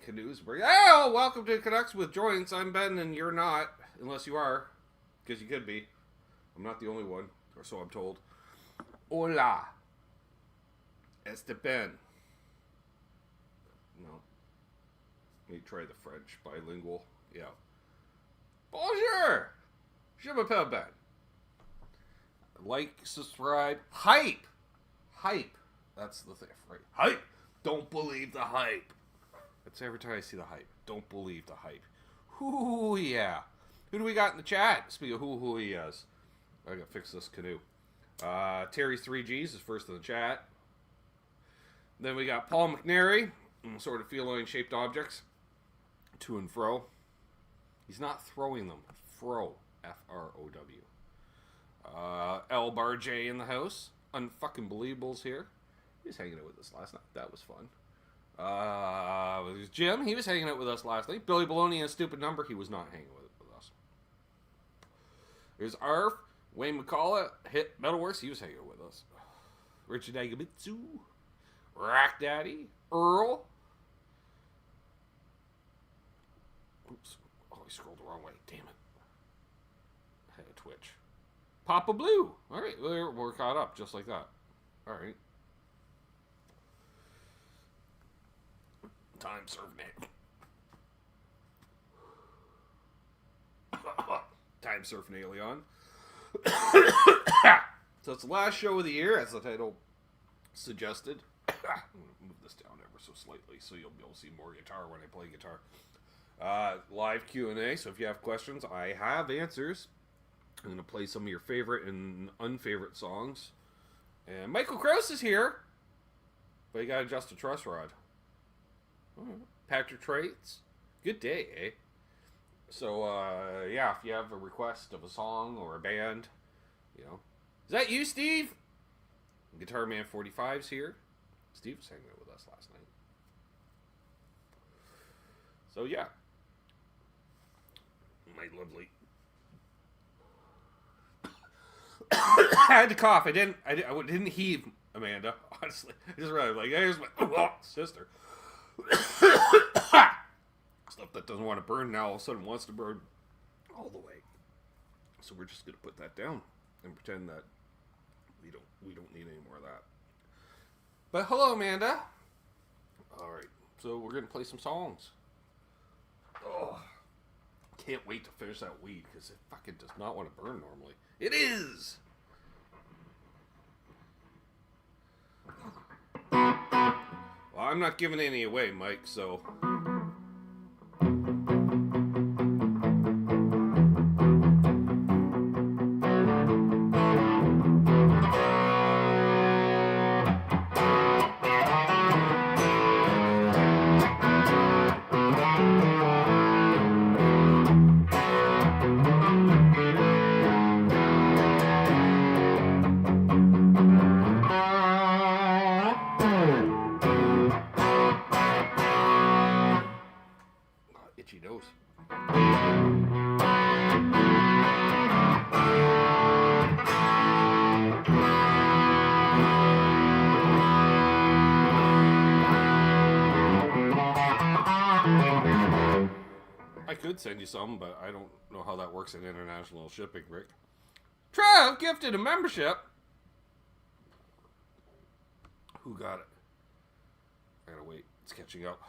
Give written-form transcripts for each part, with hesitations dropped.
Canoes. Oh, welcome to Canucks with Joints. I'm Ben, and you're not, unless you are, because you could be. I'm not the only one, or so I'm told. Hola. Este Ben. No. Let me try the French. Bilingual. Yeah. Bonjour. Je m'appelle Ben. Like, subscribe. Hype. Hype. That's the thing, right? Hype. Don't believe the hype. That's every time I see the hype. Don't believe the hype. Hoo yeah. Who do we got in the chat? Speaking of who he is. I gotta fix this canoe. Terry's 3Gs is first in the chat. Then we got Paul McNary. Sort of feline shaped objects. To and fro. He's not throwing them. Fro. F-R-O-W. L Bar J in the house. Unfucking believables here. He was hanging out with us last night. That was fun. There's Jim. He was hanging out with us last night. Billy Baloney and a stupid number. He was not hanging with us. There's Arf. Wayne McCullough. Hit Metalworks. He was hanging out with us. Richard Agamitsu. Rack Daddy. Earl. Oops. Oh, I scrolled the wrong way. Damn it. I had a twitch. Papa Blue. All right. We're caught up just like that. All right. Time surfing Time surfing Alien. So it's the last show of the year, as the title suggested. Move this down ever so slightly so you'll be able to see more guitar when I play guitar. Live Q&A, so if you have questions, I have answers. I'm going to play some of your favorite and unfavorite songs. And Michael Krause is here, but you got to adjust the truss rod. Patrick Traits. Good day, eh? So, yeah, if you have a request of a song or a band, you know. Is that you, Steve? Guitar Man 45's here. Steve was hanging out with us last night. So, yeah. My lovely. I had to cough. I didn't heave, Amanda. Honestly. I just realized, like, there's my sister. Stuff that doesn't want to burn now all of a sudden wants to burn all the way. So we're just gonna put that down and pretend that we don't need any more of that. But hello, Amanda. All right, so we're gonna play some songs. Oh, can't wait to finish that weed because it fucking does not want to burn normally. It is. Well, I'm not giving any away, Mike, so... Send you some, but I don't know how that works in international shipping, Rick. Trev gifted a membership. Who got it? I gotta wait. It's catching up.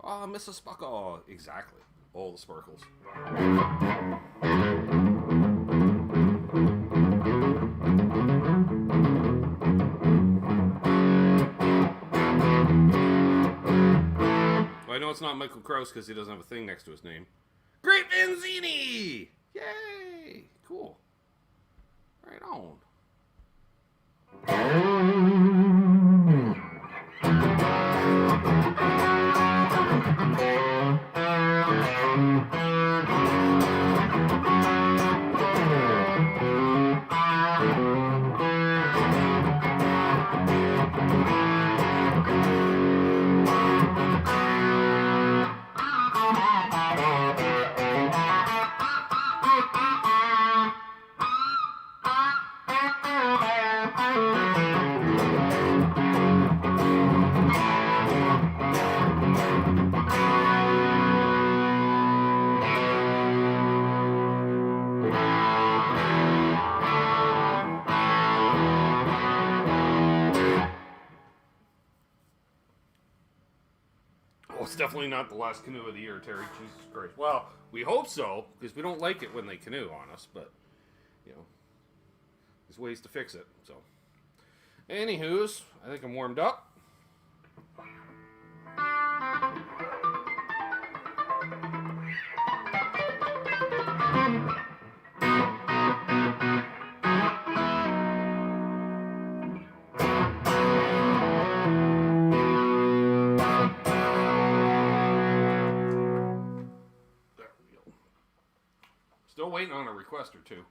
Oh, Mrs. Sparkle. Oh, exactly. All the sparkles. I know it's not Michael Krause because he doesn't have a thing next to his name. Great Vanzini! Yay! Cool. Right on. definitely not the last canoe of the year, Terry. Jesus Christ. Well, we hope so, because we don't like it when they canoe on us, but, you know, there's ways to fix it, so. Anywho's, I think I'm warmed up. Still waiting on a request or two.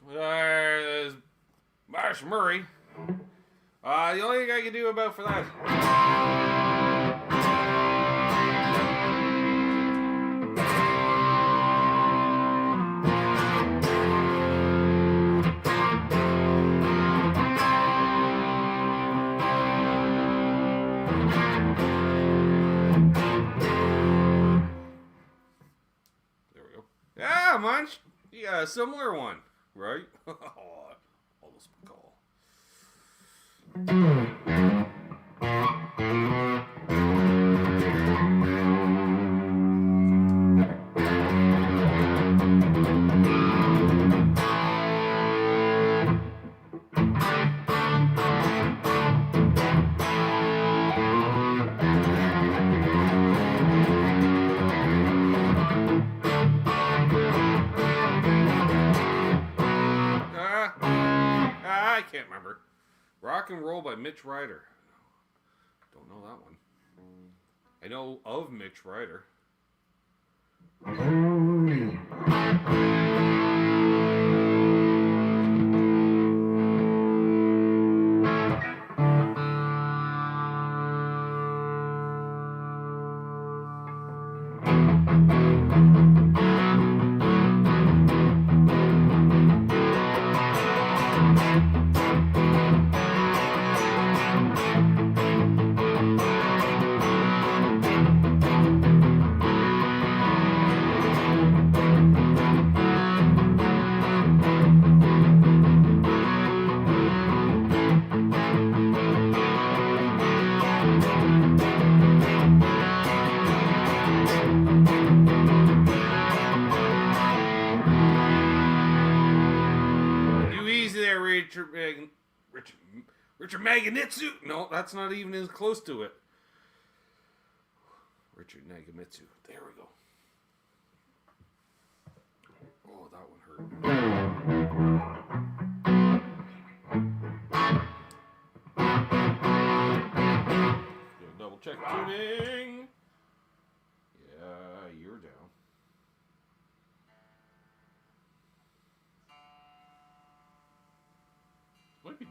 There's Marsh Murray. The only thing I can do about for that. There we go. Yeah, Munch. Yeah, a similar one. Right? Almost call. I can't remember. Rock and Roll by Mitch Ryder. Don't know that one. I know of Mitch Ryder. Richard Nagamitsu. No, that's not even as close to it. Richard Nagamitsu. There we go. Oh, that one hurt. Double check tuning.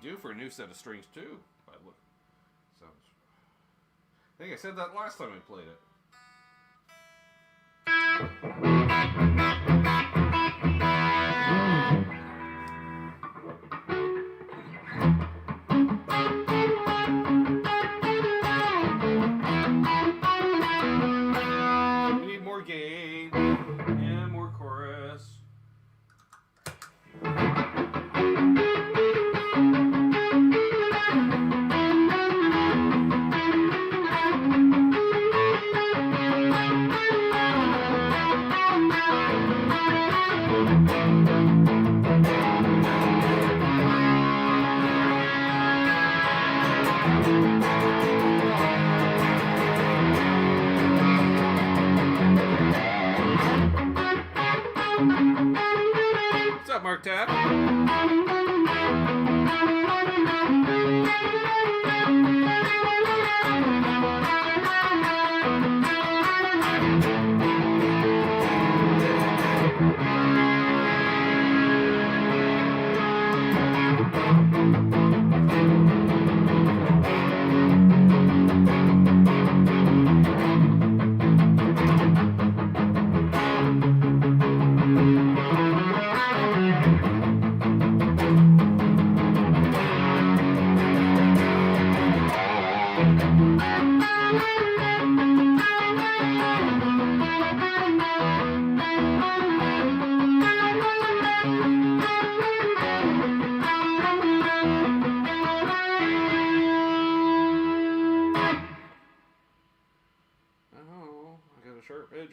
due for a new set of strings too. By look, sounds. I think I said that last time I played it. We need more gain and more chorus. What's up, Mark Tab?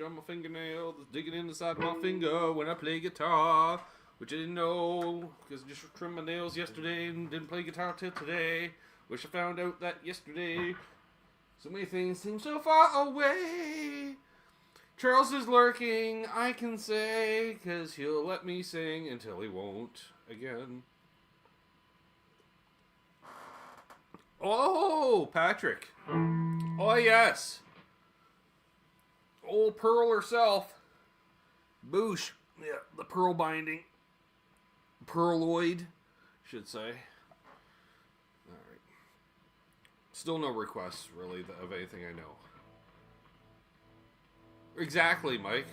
On my fingernail that's digging in the side of my finger when I play guitar, which I didn't know because I just trimmed my nails yesterday and didn't play guitar till today. Wish I found out that yesterday. So many things seem so far away. Charles is lurking, I can say, because he'll let me sing until he won't again. Oh, Patrick. Oh, yes. Old Pearl herself. Boosh. Yeah, the pearl binding. Pearloid, should say. Alright. Still no requests, really, of anything I know. Exactly, Mike.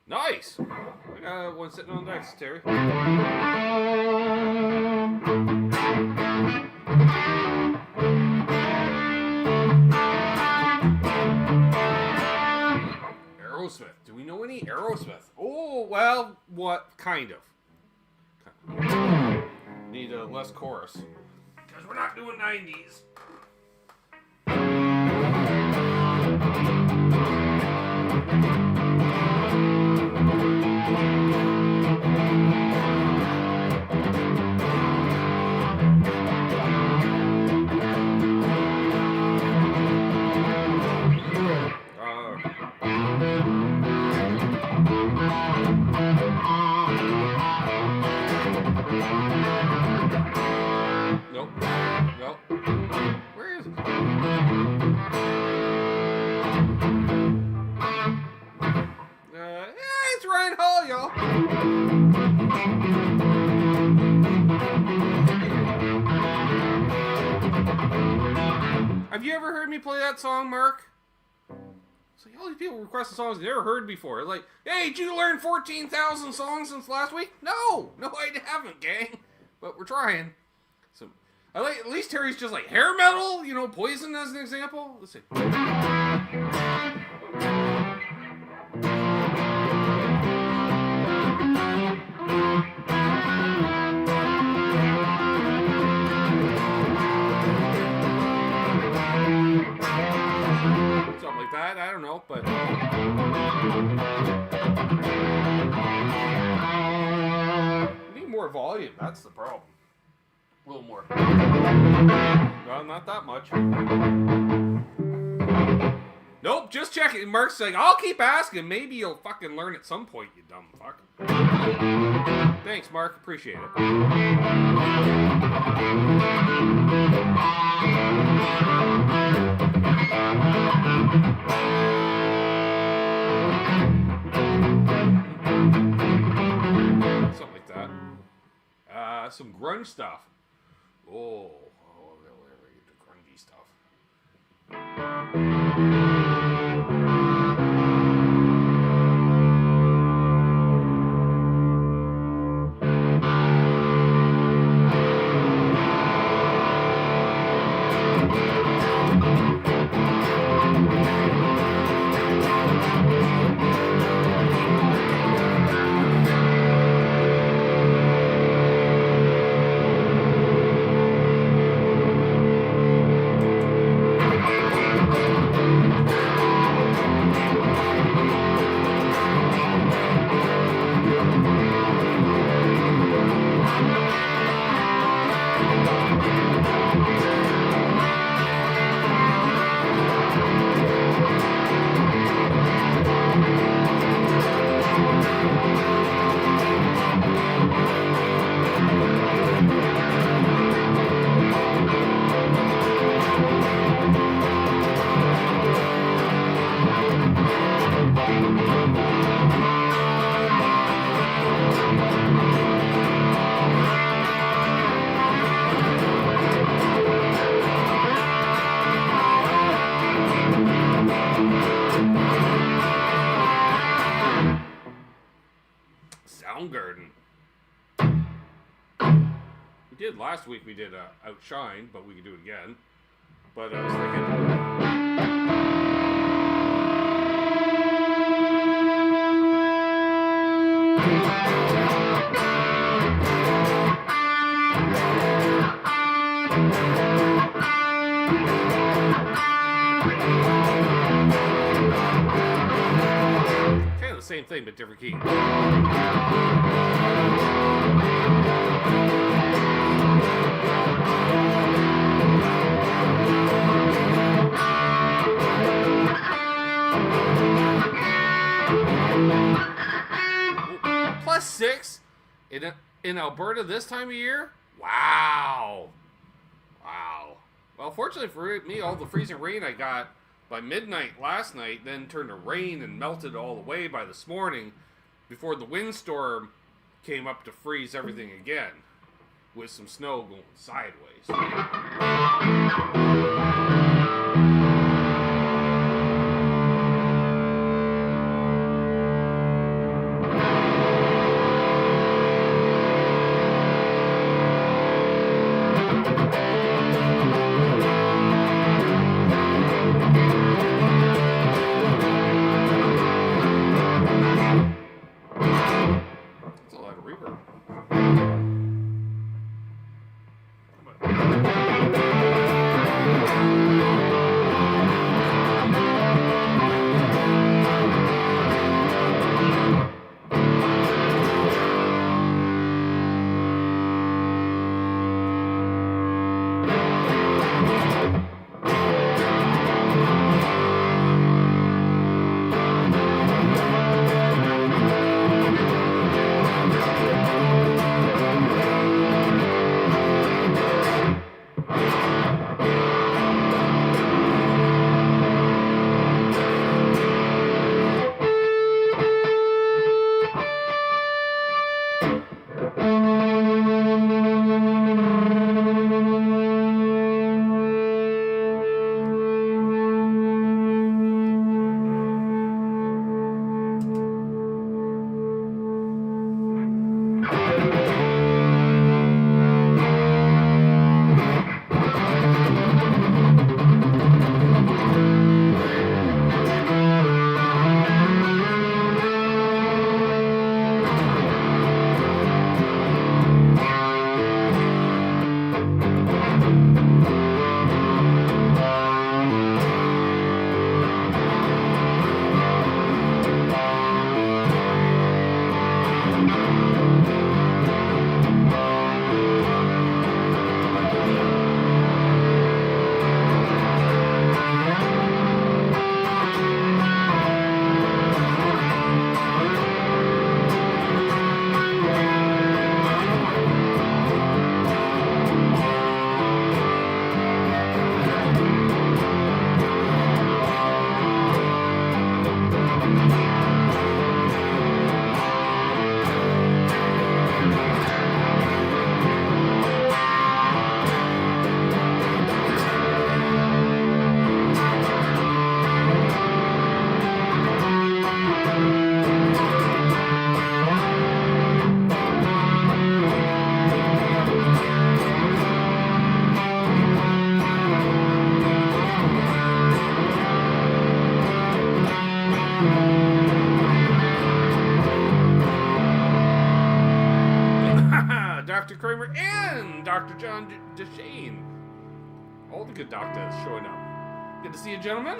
Nice! I got one sitting on the desk, Terry. Aerosmith. Do we know any Aerosmith? Oh, well, what? Kind of. Need a less chorus. Because we're not doing 90s. Nope. Nope. Where is it? Yeah, it's Ryan Hall, y'all. Have you ever heard me play that song, Mark? It's like all these people requesting songs they never heard before. Like, hey, did you learn 14,000 songs since last week? No, I haven't, gang. But we're trying. So, I like, at least Terry's just like hair metal, you know, Poison as an example. Let's see. Something like that, I don't know, but we need more volume, that's the problem. A little more. Well, not that much. Nope, just checking. Mark's like, I'll keep asking. Maybe you'll fucking learn at some point, you dumb fuck. Thanks, Mark. Appreciate it. Something like that. Some grunge stuff. Oh, there we get the grungy stuff. Soundgarden. We did last week. We did Outshine, but we could do it again. But I was kind of the same thing, but different key. +6 in Alberta this time of year? Wow. Well, fortunately for me, all the freezing rain I got by midnight last night then turned to rain and melted all the way by this morning before the windstorm came up to freeze everything again with some snow going sideways. Dr. John DeShane. All the good doctors showing up. Good to see you, gentlemen.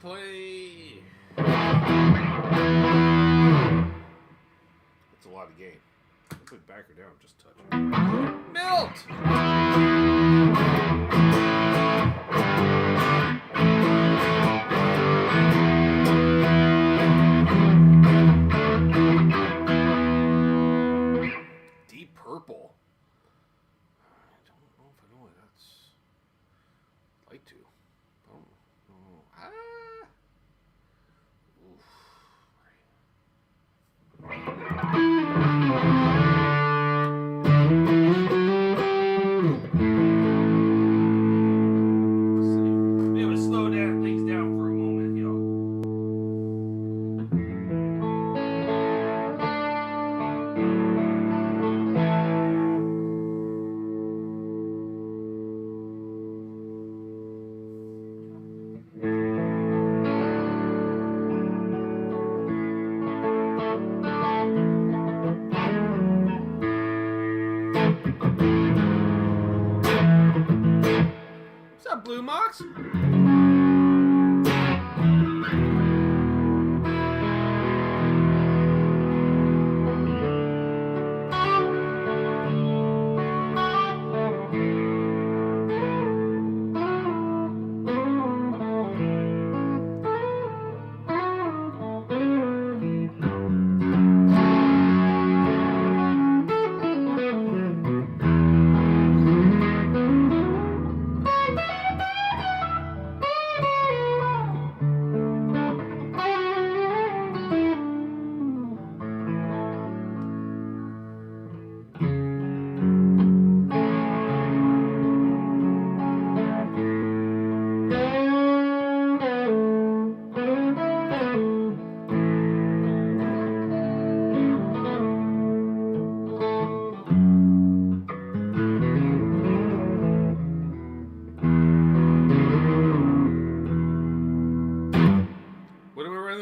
Play. That's a lot of game. I'll put back or down, just touch it. Melt! Deep purple. I don't know if I know what that's. I'd like to. Maybe slow down things down for a moment, yo. What's up, Blue Mox?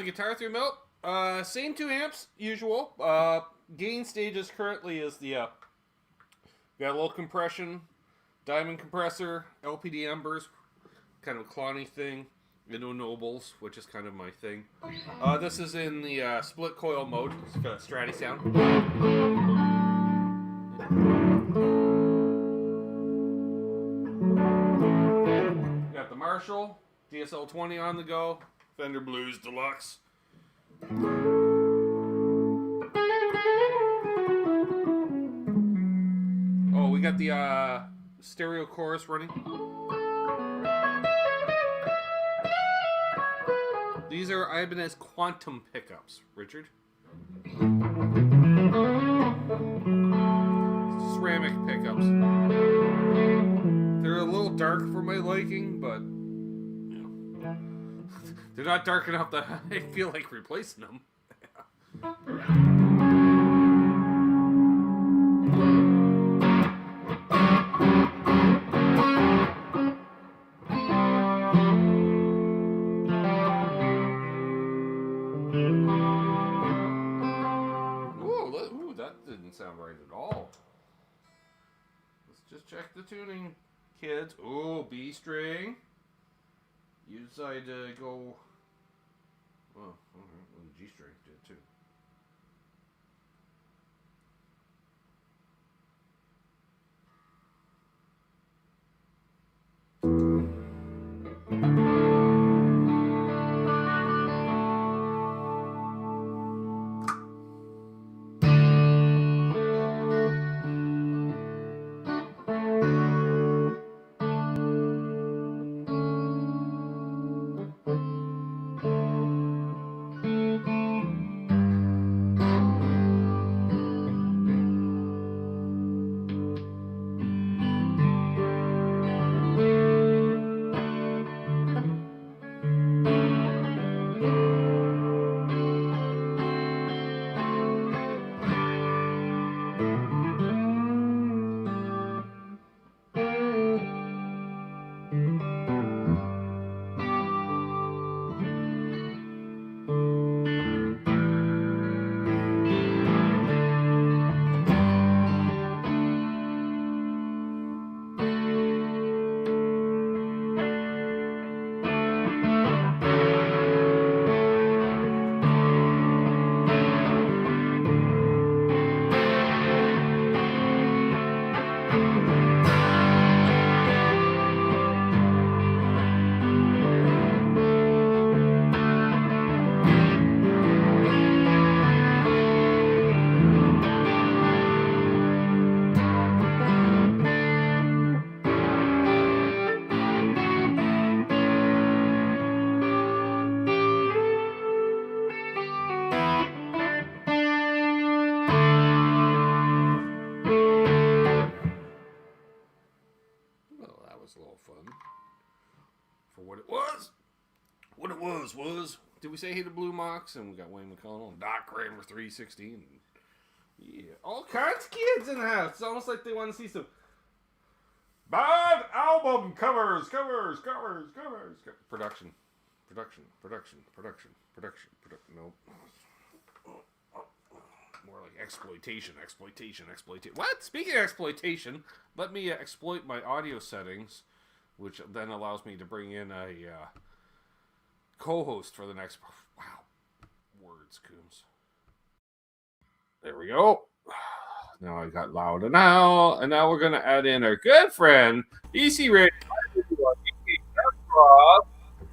Guitar through Milt. Same 2 amps, usual. Gain stages currently is the got a little compression, diamond compressor, LPD embers, kind of a clowny thing, into nobles, which is kind of my thing. This is in the split coil mode. It's got a Stratty sound. Got the Marshall DSL-20 on the go. Fender Blues Deluxe. Oh, we got the stereo chorus running. These are Ibanez Quantum pickups, Richard. Ceramic pickups. They're a little dark for my liking, but they're not dark enough that I feel like replacing them. didn't sound right at all. Let's just check the tuning, kids. Oh, B string. You decide to go. Oh, alright. Well, the G string did too. A little fun for what it was. What it was did we say he the Blue Mox? And we got Wayne McConnell and Doc Kramer 316. Yeah, all kinds of kids in the house. It's almost like they want to see some bad album covers. Production. Nope. More like exploitation. What? Speaking of exploitation, let me exploit my audio settings, which then allows me to bring in a co-host for the next. Wow, words, Coombs. There we go. Now I got loud and now we're gonna add in our good friend BC Radio.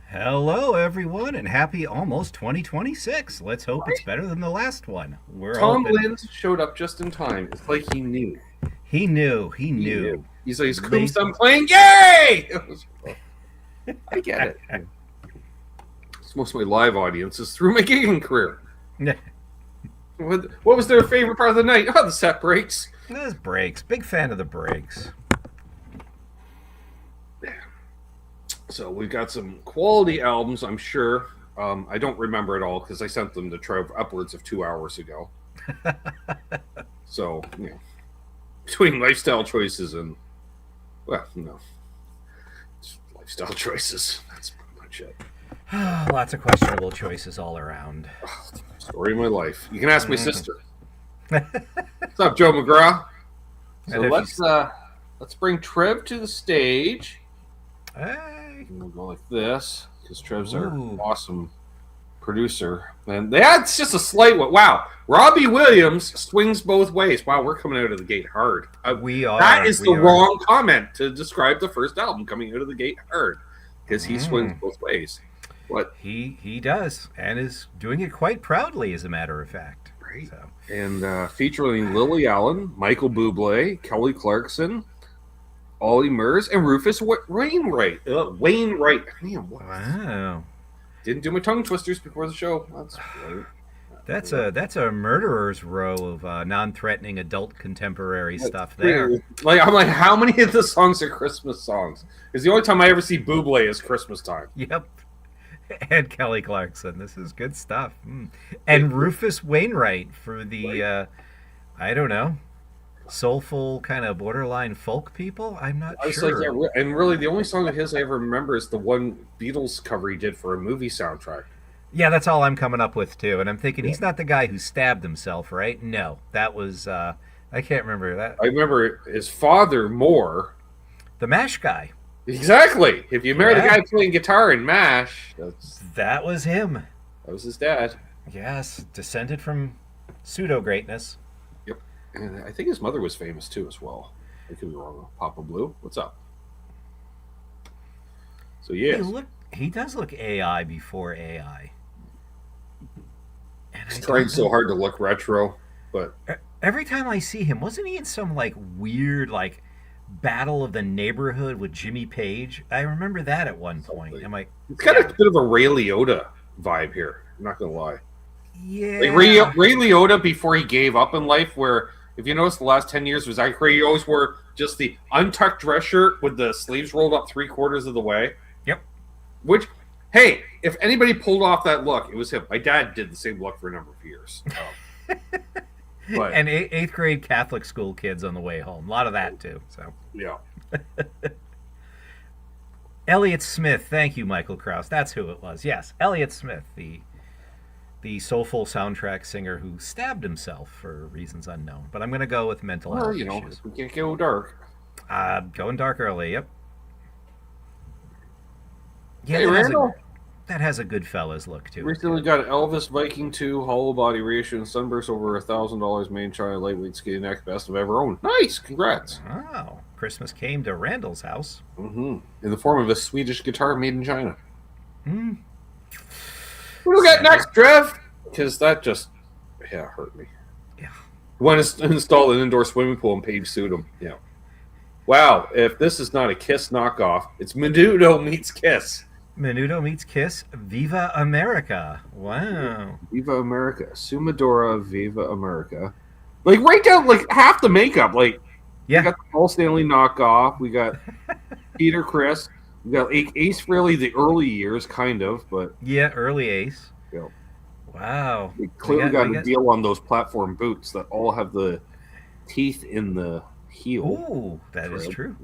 Hello, everyone, and happy almost 2026. Let's hope it's better than the last one. Tom Lind showed up just in time. It's like he knew. He knew. He's like, Coombs, I'm playing. Yay! I get it. It's most of my live audiences through my gigging career. What was their favorite part of the night? Oh, the set breaks. Those breaks. Big fan of the breaks. So we've got some quality albums, I'm sure. I don't remember it all because I sent them to Trev upwards of 2 hours ago. So, you know, between lifestyle choices and, well, no. It's lifestyle choices. That's pretty much it. Lots of questionable choices all around. Story of my life. You can ask my sister. What's up, Joe McGraw? So let's bring Trev to the stage. Hey. We'll go like this because Trev's our awesome producer. And that's just a slight one. Wow. Robbie Williams swings both ways. Wow, we're coming out of the gate hard. We are. That is the wrong comment to describe the first album, coming out of the gate hard, because he swings both ways. What? He does, and is doing it quite proudly, as a matter of fact. Right. So. And featuring Lily Allen, Michael Bublé, Kelly Clarkson, Ollie Murs, and Rufus Wainwright. Wainwright. Man, what? Wow. Didn't do my tongue twisters before the show. That's great. That's a murderer's row of non-threatening adult contemporary stuff there. I'm like, how many of the songs are Christmas songs? Because the only time I ever see Bublé is Christmas time. Yep. And Kelly Clarkson. This is good stuff. And Rufus Wainwright for the, I don't know, soulful kind of borderline folk people? I'm not sure. Like, yeah, and really the only song of his I ever remember is the one Beatles cover he did for a movie soundtrack. Yeah, that's all I'm coming up with too. And I'm thinking he's not the guy who stabbed himself, right? No, that was I can't remember that. I remember his father more. The MASH guy. Exactly. If you marry the Yeah. guy playing guitar in MASH, That was him. that was his dad. Yes, descended from pseudo greatness. Yep. And I think his mother was famous too as well. I could be wrong. Papa Blue, what's up? So yes, He does look AI before AI. And he's I trying don't so know. hard to look retro, but Every time I see him, wasn't he in some like weird like battle of the neighborhood with Jimmy Page? I remember that at one point. something. I'm like, It's got a bit of a Ray Liotta vibe here. I'm not gonna lie. Like yeah, Ray Liotta before he gave up in life, where if you notice the last 10 years was that Ray always wore just the untucked dress shirt with the sleeves rolled up 3/4 of the way. yep. Which, hey, if anybody pulled off that look, it was him. My dad did the same look for a number of years. But And eighth grade Catholic school kids on the way home. A lot of that too. So yeah, Elliott Smith, thank you, Michael Krause. That's who it was. Yes, Elliott Smith, the soulful soundtrack singer who stabbed himself for reasons unknown. But I'm going to go with mental well, health you know, issues. we can't go dark. Going dark early. Yep. Yeah, Hey, Randall. that has a Goodfellas look to it. Recently got Elvis Viking 2 hollow body reissue and sunburst over $1,000 made in China lightweight skinny neck best I've ever owned. Nice, congrats. Oh, Christmas came to Randall's house. In the form of a Swedish guitar made in China. Hmm. What do we got next, Trev? Because that just hurt me. Yeah. Want to install an indoor swimming pool and Page sued him. Yeah. Wow, if this is not a Kiss knockoff, it's Menudo meets Kiss. Menudo meets Kiss. Viva America. Wow. Viva America. Sumadora Viva America. Like, right down, like, half the makeup. Like, Yeah. we got the Paul Stanley knockoff. We got Peter Criss. We got Ace Frehley the early years, kind of, but Yeah, early Ace. yeah. Wow. We clearly got we a deal on those platform boots that all have the teeth in the heel. Ooh, that is true.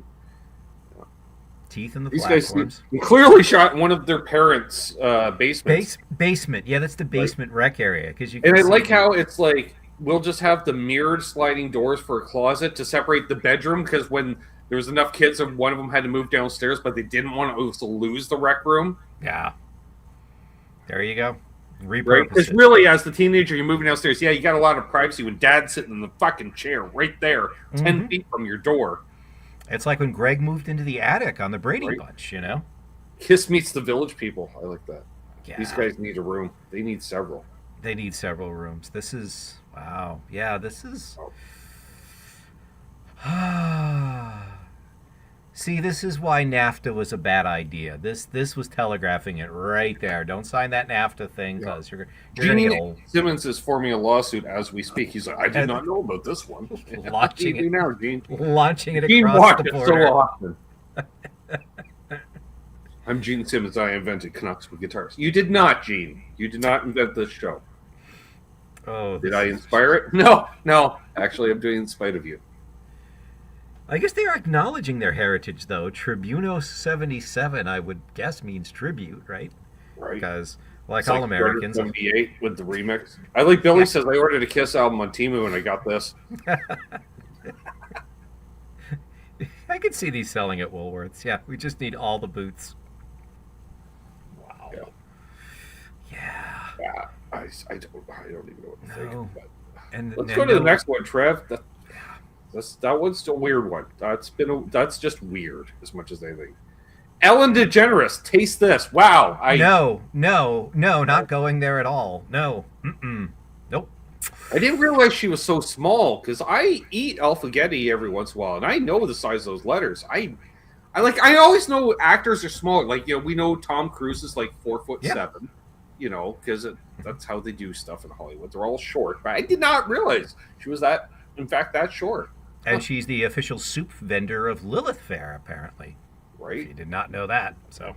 Teeth in the These guys platforms. clearly shot in one of their parents' basements. Basement. Yeah, that's the basement rec area because you. And I see like how it's like we'll just have the mirrored sliding doors for a closet to separate the bedroom because when there was enough kids and one of them had to move downstairs, but they didn't want to also lose the rec room. Yeah. There you go. Right? Repurpose Because it. really, as the teenager, you're moving downstairs. Yeah, you got a lot of privacy when Dad's sitting in the fucking chair right there, 10 feet from your door. It's like when Greg moved into the attic on the Brady Right. Bunch, you know? Kiss meets the Village people. I like that. Yeah. These guys need a room. They need several. They need several rooms. This is wow. Yeah, this is See, this is why NAFTA was a bad idea. This was telegraphing it right there. Don't sign that NAFTA thing because you're gonna get old. Simmons is forming a lawsuit as we speak. He's like, I did not know about this one. Launching What do you do it. now, Gene. Launching it Gene across watched the it so border. often. I'm Gene Simmons. I invented Canucks with guitars. You did not, Gene. You did not invent this show. Oh, Did I inspire it? No. Actually, I'm doing it in spite of you. I guess they are acknowledging their heritage, though. Tribuno 77, I would guess, means tribute, right? Right? Because, like It's all like Americans, 78 with the remix. I like Billy says I ordered a Kiss album on Temu and I got this. I could see these selling at Woolworths. Yeah, we just need all the boots. Wow. Yeah. I don't even know what to think. But And let's go to the next one, Trev. That one's still a weird one. That's just weird as much as anything. Ellen DeGeneres, taste this. Wow. No, not going there at all. No. Nope. I didn't realize she was so small because I eat alphagetti every once in a while, and I know the size of those letters. I always know actors are smaller. Like, you know, we know Tom Cruise is like 4'7", you know, because that's how they do stuff in Hollywood. They're all short. But I did not realize she was that short. And she's the official soup vendor of Lilith Fair, apparently. Right. You did not know that, so.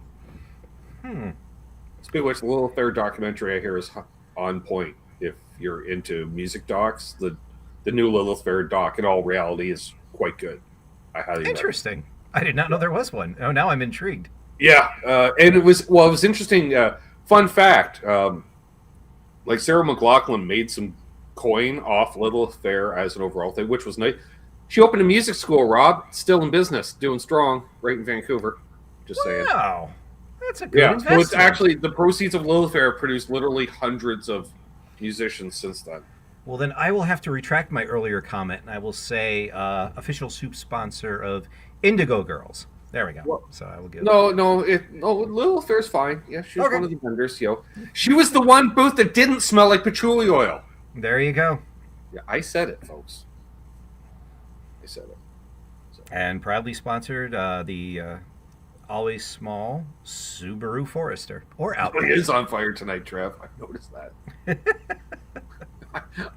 Speaking of which, the Little Fair documentary I hear is on point. If you're into music docs, the new Lilith Fair doc, in all reality, is quite good. I highly recommend. Interesting. I did not know there was one. Oh, now I'm intrigued. Yeah, and it was interesting. Fun fact, like Sarah McLachlan made some coin off Lilith Fair as an overall thing, which was nice. She opened a music school, Rob, still in business, doing strong, right in Vancouver. Just saying. Wow. That's a good investment. So it's actually the proceeds of Lilith Fair produced literally hundreds of musicians since then. Well, then I will have to retract my earlier comment, and I will say official soup sponsor of Indigo Girls. There we go. Well, so I will give. No, Lilith Fair's fine. Yeah, she was one of the vendors. She was the one booth that didn't smell like patchouli oil. There you go. Yeah, I said it, folks. I said it. So. And proudly sponsored the always small Subaru Forester or Outback. It is on fire tonight, Trev. I noticed that.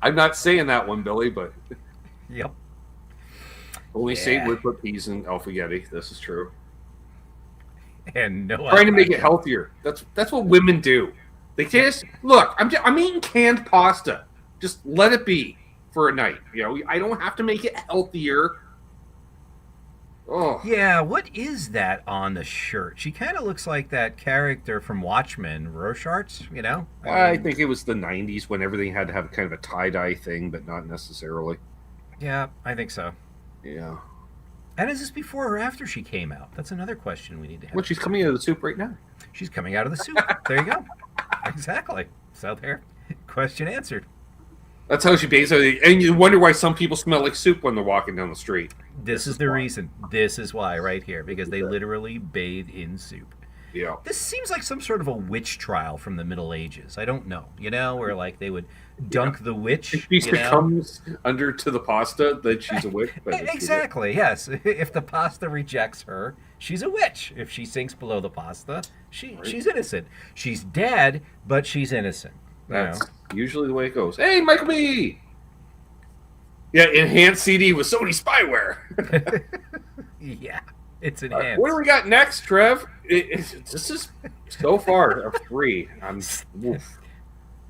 I'm not saying that one, Billy, but yep. Only Satan would put peas in Alphagetti. This is true. And no, trying to make it healthier. That's what women do. They just look. I'm eating canned pasta. Just let it be for a night. I don't have to make it healthier. Oh yeah. What is that on the shirt? She kind of looks like that character from Watchmen, Rorschach. I think it was the '90s when everything had to have kind of a tie-dye thing, but not necessarily. Yeah, I think so. Yeah. And is this before or after she came out? That's another question we need to have. Well, she's coming out of the soup right now. She's coming out of the soup. There you go. Exactly. So there. Question answered. That's how she basically... And you wonder why some people smell like soup when they're walking down the street. This is the reason. This is why right here. Because they literally bathe in soup. Yeah. This seems like some sort of a witch trial from the Middle Ages. I don't know. Where like they would dunk the witch. If she succumbs under to the pasta, then she's a witch. Exactly, yes. If the pasta rejects her, she's a witch. If she sinks below the pasta, she's innocent. She's dead, but she's innocent. That's usually the way it goes. Hey, Michael B! Yeah, enhanced CD with Sony spyware. Yeah, it's enhanced. What do we got next, Trev? This is so far a 3.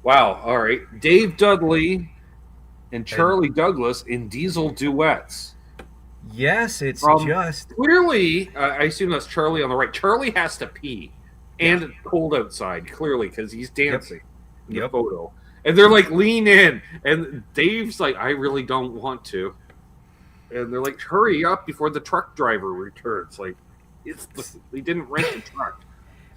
Wow, all right. Dave Dudley and Charlie Douglas in Diesel duets. Yes, it's just... Clearly, I assume that's Charlie on the right. Charlie has to pee. And it's cold outside, clearly, because he's dancing in the photo. And they're like, lean in. And Dave's like, I really don't want to. And they're like, hurry up before the truck driver returns. Like, they didn't rent the truck.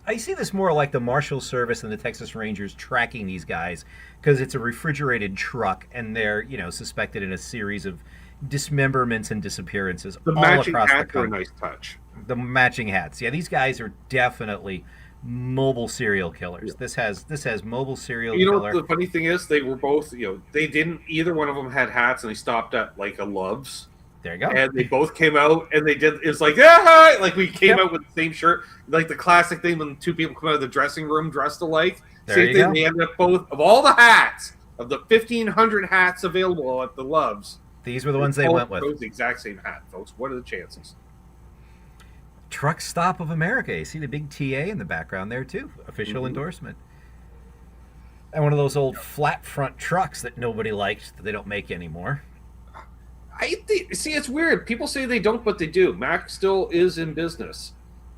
I see this more like the Marshal Service and the Texas Rangers tracking these guys because it's a refrigerated truck and they're, suspected in a series of dismemberments and disappearances all across the country. The matching hats are a nice touch. The matching hats. Yeah, these guys are definitely mobile serial killers. Yeah. This has mobile serial killer. You know what the funny thing is? They were both, they didn't, either one of them had hats and they stopped at like a Love's. There you go. And they both came out and they did, it's like, ah! Like we came out with the same shirt. Like the classic thing when two people come out of the dressing room dressed alike. Same thing, they ended up both, of all the hats, of the 1,500 hats available at the Love's. These were the ones they went with. The exact same hat, folks. What are the chances? Truck Stop of America. You see the big TA in the background there, too. Official endorsement. And one of those old flat front trucks that nobody liked that they don't make anymore. See, it's weird. People say they don't, but they do. Mack still is in business,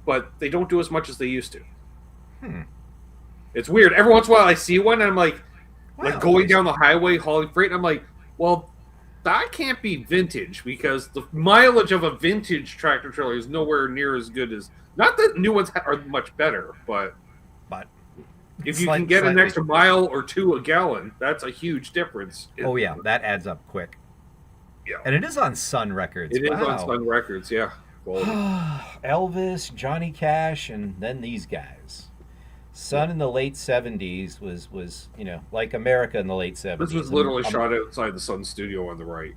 but they don't do as much as they used to. It's weird. Every once in a while I see one, and I'm like going down the highway hauling freight, and I'm like, well, that can't be vintage because the mileage of a vintage tractor trailer is nowhere near as good as. Not that new ones are much better, but if you can get an extra mile or two a gallon, that's a huge difference. Oh yeah, that adds up quick. Yeah, and it is on Sun Records. It is on Sun Records. Yeah, Elvis, Johnny Cash, and then these guys. Sun in the late 70s was like America in the late 70s. This was literally shot outside the Sun studio on the right.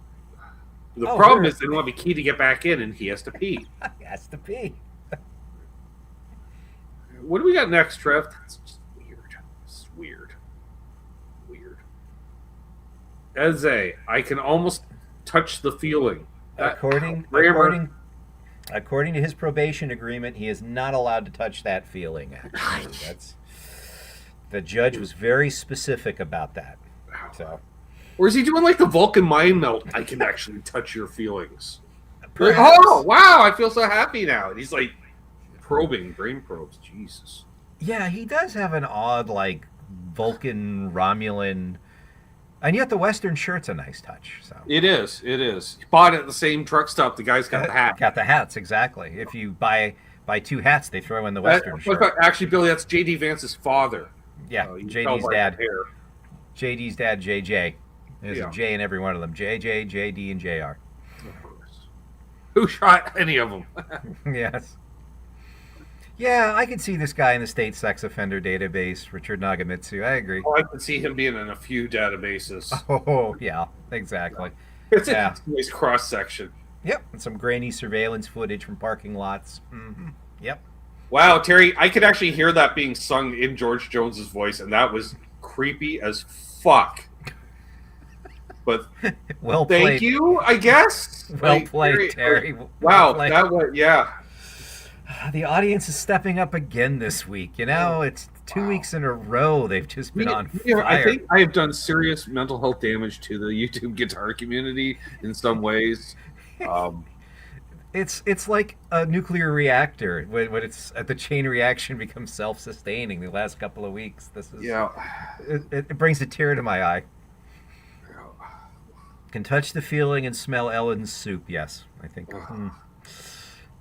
The problem is they don't have a key to get back in, and he has to pee. He has to pee. What do we got next, Trev? That's just weird. It's weird. Eze, I can almost touch the feeling. According to his probation agreement, he is not allowed to touch that feeling. Actually, the judge was very specific about that. So, or is he doing like the Vulcan mind melt? I can actually touch your feelings. Like, oh wow, I feel so happy now. And he's like probing, brain probes. Jesus. Yeah, he does have an odd, like, Vulcan, Romulan, and yet the Western shirt's a nice touch. So It is. It is. He bought it at the same truck stop. The guy's got the hat. got the hats exactly. If you buy two hats, they throw in the Western shirt. Actually, Billy, that's J.D. Vance's father. Yeah, You can tell JD's by dad. the hair. JD's dad, JJ. There's Yeah. a J in every one of them. JJ, JD, and JR. Of course. Who shot any of them? Yes. Yeah, I could see this guy in the state sex offender database, Richard Nagamitsu. I agree. Oh, I can see him being in a few databases. Oh, yeah, exactly. It's Yeah. a nice cross section. Yep, and some grainy surveillance footage from parking lots. Yep. Wow, Terry, I could actually hear that being sung in George Jones's voice, and that was creepy as fuck. But Well thank played. you, I guess. Well played, Terry. Wow, Well played. that was yeah. The audience is stepping up again this week. You know, it's 2 weeks in a row they've just been on fire. I think I have done serious mental health damage to the YouTube guitar community in some ways. It's like a nuclear reactor when it's the chain reaction becomes self-sustaining. The last couple of weeks, this is it brings a tear to my eye. Can touch the feeling and smell Ellen's soup. Yes, I think.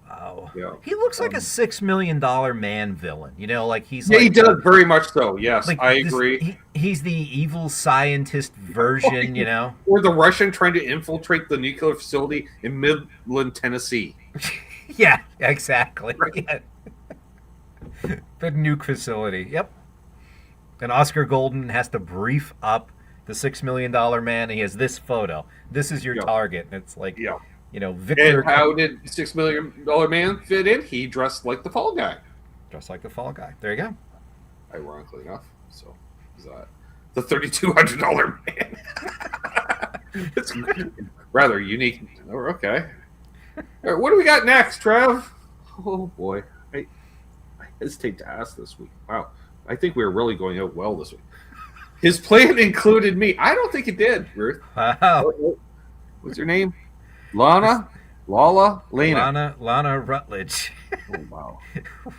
Wow. Yeah. He looks like a $6 million man villain. You know, like he's Yeah, like he does very much so. Yes, like I this- agree. he's the evil scientist version. You know. Or the Russian trying to infiltrate the nuclear facility in Midland, Tennessee. Yeah, exactly. Yeah. The nuke facility. Yep. And Oscar Golden has to brief up the $6 million man. And he has this photo. This is your target. And it's like, Yeah. you know, Victor. And how did $6 million man fit in? He dressed like the Fall Guy. Just like the Fall Guy. There you go. Ironically enough. So, is that the $3,200 man? It's rather unique. Oh, okay. All right, what do we got next, Trev? Oh boy, I hesitate to ask this week. Wow, I think we were really going out well this week. His plan included me. I don't think it did, Ruth. Wow. What's her name? Lana? Lena. Lana Rutledge. Oh, wow.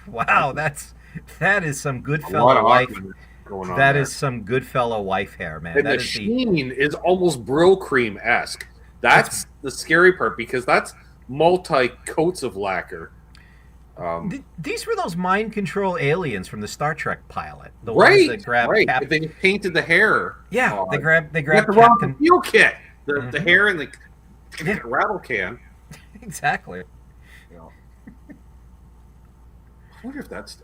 Wow, that is some A lot Goodfellow of wife. awkwardness going on That there. is some Goodfellow wife hair, man. And That the is sheen is almost Brill Cream-esque. That's the scary part because that's multi-coats of lacquer. These were those mind control aliens from the Star Trek pilot. The Right, ones that grab right. Captain. They painted the hair. Yeah, on. they grab They got the Captain. wrong fuel kit. The hair and the Yeah. rattle can. Exactly. You know. I wonder if that's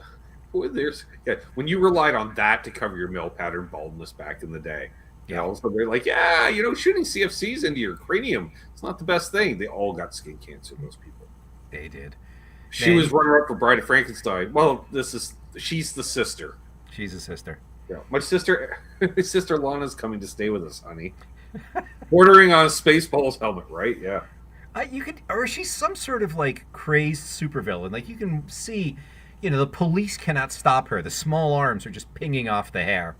when you relied on that to cover your male pattern baldness back in the day. You know, so they're like, yeah, shooting CFCs into your cranium, it's not the best thing. They all got skin cancer, those people. They did. She was runner-up for Bride of Frankenstein. Well, she's the sister. She's a sister. Yeah, my sister Lana's coming to stay with us, honey. Bordering on a Spaceballs helmet, right? Yeah. Or she's some sort of like crazed supervillain. Like you can see, the police cannot stop her. The small arms are just pinging off the hair,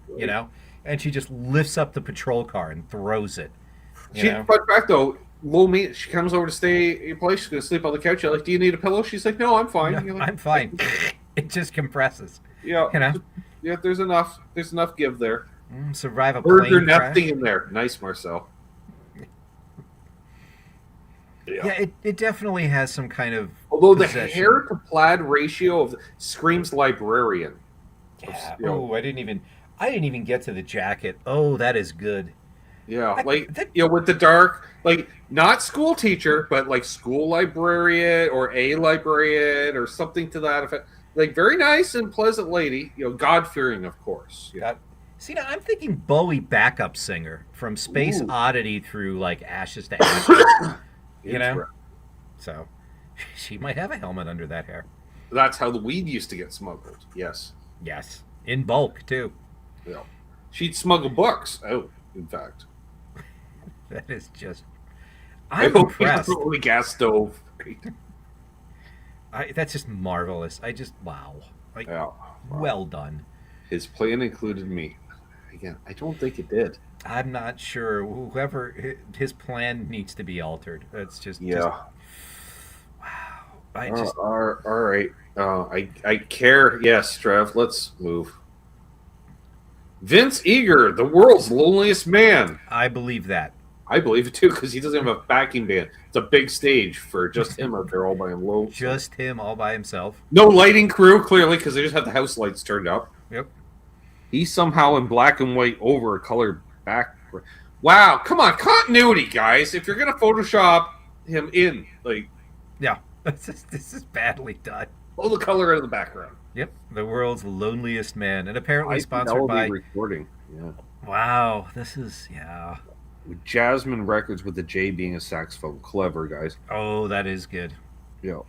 and she just lifts up the patrol car and throws it. Fun fact though, she comes over to stay at your place. She's gonna sleep on the couch. You're like, "Do you need a pillow?" She's like, "No, I'm fine." No, You're like, I'm fine. It just compresses. Yeah. Yeah, there's enough give there. Survive a Birds are plane crash. nesting in there. Nice, Marcel. Yeah, it definitely has some kind of. Although possession. the hair to plaid ratio screams librarian. Yeah. You know, Oh, I didn't even get to the jacket. Oh, that is good. yeah, with the dark, like not school teacher, but like school librarian or a librarian or something to that effect. Like very nice and pleasant lady. God fearing, of course. Yeah. See, now I'm thinking Bowie backup singer from Space Oddity through like Ashes to Ashes. So she might have a helmet under that hair. That's how the weed used to get smuggled. Yes. Yes, in bulk too. Yeah. She'd smuggle books out. In fact, that is just. I I'm hope impressed. the only gas stove. That's just marvelous. Wow. Wow. Well done. His plan included me. Again, I don't think it did. I'm not sure. Whoever his plan needs to be altered. That's just Yeah. wow. All right. I care. Yes, Trev. Let's move. Vince Eager, the world's loneliest man. I believe that. I believe it too because he doesn't have a backing band. It's a big stage for just him out there all by himself. Just him all by himself. No lighting crew, clearly, because they just have the house lights turned up. Yep. He's somehow in black and white over a colored background. Wow, come on, continuity, guys. If you're gonna Photoshop him in, like, Yeah, this is badly done. pull the color out of the background. Yep, the world's loneliest man, and apparently I sponsored by. recording. Yeah. Wow, this is yeah. With Jasmine Records, with the J being a saxophone. Clever, guys. Oh, that is good. Yeah.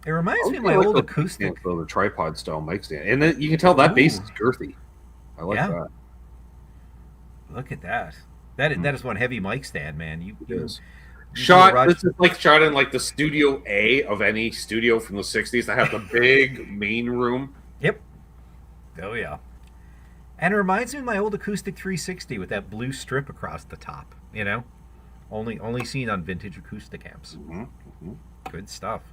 It reminds me of my old acoustic. The tripod style mic stand, and then you can tell that bass is girthy. I like that. Look at that. That is one heavy mic stand, man. It is. This is like shot in like the Studio A of any studio from the 60s that have the big main room. Yep. Oh yeah. And it reminds me of my old acoustic 360 with that blue strip across the top. You know, only seen on vintage acoustic amps. Mm-hmm. Mm-hmm. Good stuff.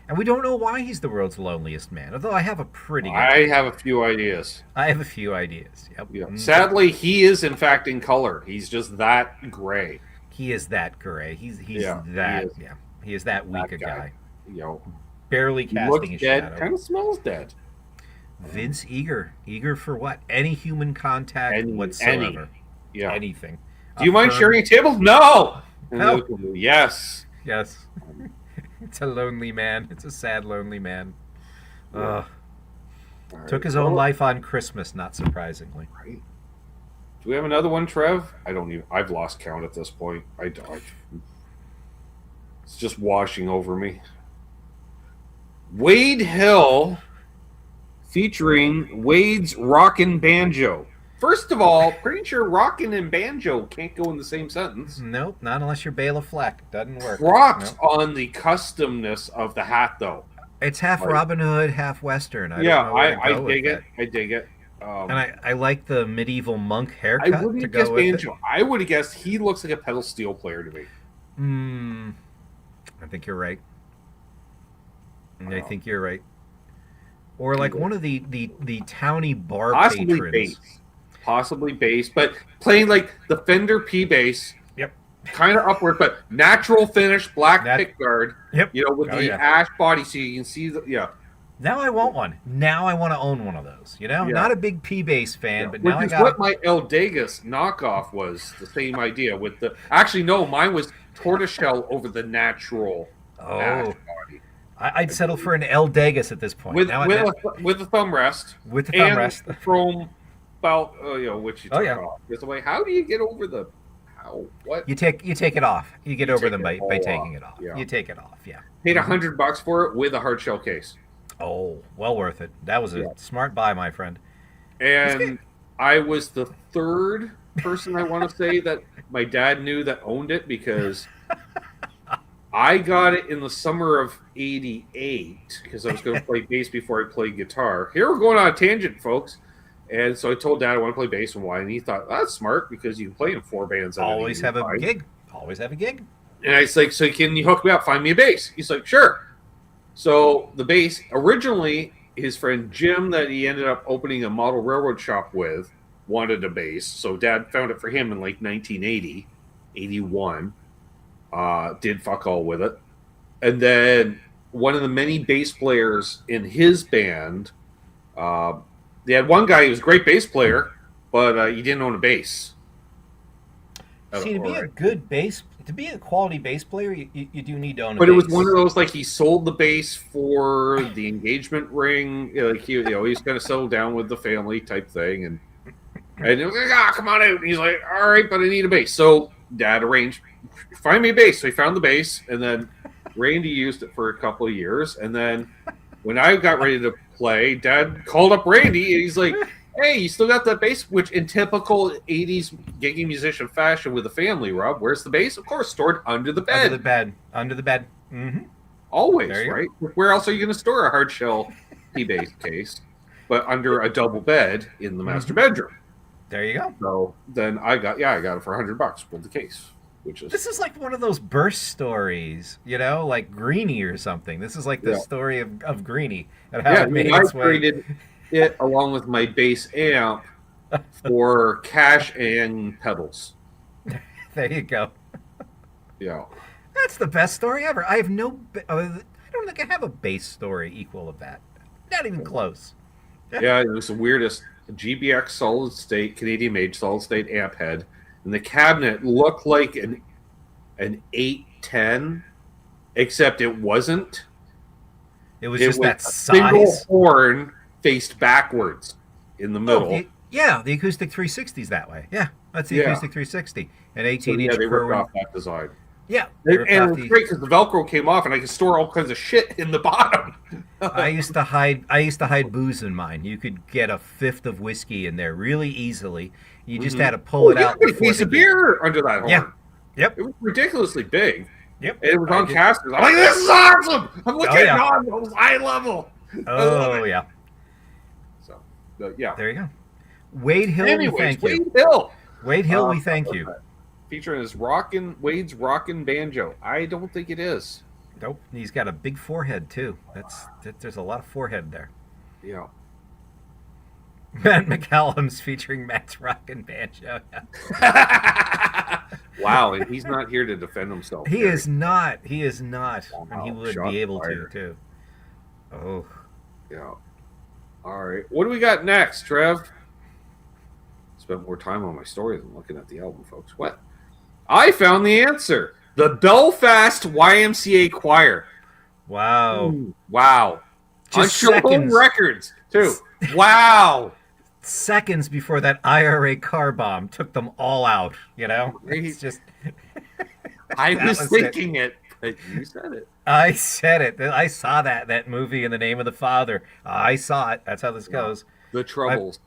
And we don't know why he's the world's loneliest man. Although I have a pretty. I have a few ideas. I have a few ideas. Yep. Yeah. Sadly, he is in fact in color. He's just that gray. He is that gray. He's that. He is that weak a guy. You know, barely casting his dead, shadow. Kind of smells dead. Vince Eager for what? Any human contact whatsoever. Yeah. Anything. Do you mind sharing a table? No. No. Yes. Yes. It's a lonely man. It's a sad, lonely man. Yeah. Right. Took his own life on Christmas, not surprisingly. Right. Do we have another one, Trev? I've lost count at this point. It's just washing over me. Wade Hill featuring Wade's Rockin' Banjo. First of all, pretty sure rockin' and banjo can't go in the same sentence. Nope, not unless you're Bela Fleck. Doesn't work. Props on the customness of the hat, though. It's half Robin Hood, half Western. I dig it. I dig it. And I like the medieval monk haircut. I wouldn't guess banjo. I would have guessed he looks like a pedal steel player to me. I think you're right. I think you're right. Or like one of the towny bar patrons. Possibly bass, but playing like the Fender P bass. Yep. Kind of upward, but natural finish, black pickguard. Yep. You know, with the ash body, so you can see the Now I want one. Now I want to own one of those. You know, not a big P bass fan, but now I got. What my El Degas knockoff was the same idea with the. Actually, no, mine was tortoiseshell over the natural ash body. I'd settle for an El Degas at this point. With the thumb rest. With the thumb rest. Chrome belt, which you took off. There's a way. How do you get over the? What? You take it off. You get over them by taking it off. Yeah. You take it off. Yeah. Paid $100 for it with a hard shell case. Oh, well worth it. That was a smart buy, my friend. And I was the third person I want to say that my dad knew that owned it because I got it in the summer of '88 because I was going to play bass before I played guitar. Here we're going on a tangent, folks. And so I told Dad I want to play bass and why, and he thought that's smart because you can play in 4 bands. Always have a gig. Always have a gig. And I was like, so can you hook me up? Find me a bass. He's like, sure. So the bass, originally his friend Jim that he ended up opening a model railroad shop with wanted a bass. So Dad found it for him in like 1980, 81. Did fuck all with it. And then one of the many bass players in his band, they had one guy who was a great bass player, but he didn't own a bass. See, to be a good bass, to be a quality bass player, you do need to own a bass. But it was one of those, like, he sold the bass for the engagement ring. Like, he's going to settle down with the family type thing. And it was like, come on out. And he's like, all right, but I need a bass. So Dad arranged, find me a bass. So he found the bass, and then Randy used it for a couple of years. And then when I got ready to play, Dad called up Randy, and he's like, hey, you still got that bass? Which in typical 80s gigging musician fashion with the family, Rob, where's the bass? Of course, stored under the bed. Under the bed. Mm-hmm. Always, right? Where else are you going to store a hard shell P-bass case? But under a double bed in the master bedroom. There you go. So then I got it for $100 with the case. which is This is like one of those burst stories, like Greenie or something. This is like the story of Greenie and how it made its way. I traded it along with my bass amp for cash and pedals. There you go. Yeah. That's the best story ever. I don't think I have a bass story equal of that. Not even close. Yeah, it was the weirdest GBX solid state, Canadian made solid state amp head. And the cabinet looked like an 810, except it wasn't. It was just that size. Single horn faced backwards in the middle. The acoustic 360's that way. Yeah, that's the acoustic 360. An 18-inch. They ripped off that design. Yeah. And it was great because the Velcro came off and I could store all kinds of shit in the bottom. I used to hide booze in mine. You could get a fifth of whiskey in there really easily. You just had to pull it out. You could piece of beer under that horn. Yeah. Yep. It was ridiculously big. Yep. And it was on casters. I'm like, this is awesome. I'm looking at those high level. Oh yeah. So, yeah. There you go. Wade Hill, we thank you. Wade Hill, we thank you. Featuring his Wade's Rockin' Banjo. I don't think it is. Nope. He's got a big forehead too. There's a lot of forehead there. Yeah. Matt McCallum's featuring Matt's Rockin' Banjo. Wow, and he's not here to defend himself. He is not. Wow, and he would be able fired. to too. Oh. Yeah. All right. What do we got next, Trev? Spent more time on my story than looking at the album, folks. What? I found the answer. The Belfast YMCA Choir. Wow. Wow. Just on Shalom Records, too. Wow. Seconds before that IRA car bomb took them all out, It's just... I was thinking it, but you said it. I said it. I saw that movie In the Name of the Father. I saw it. That's how this goes. The Troubles.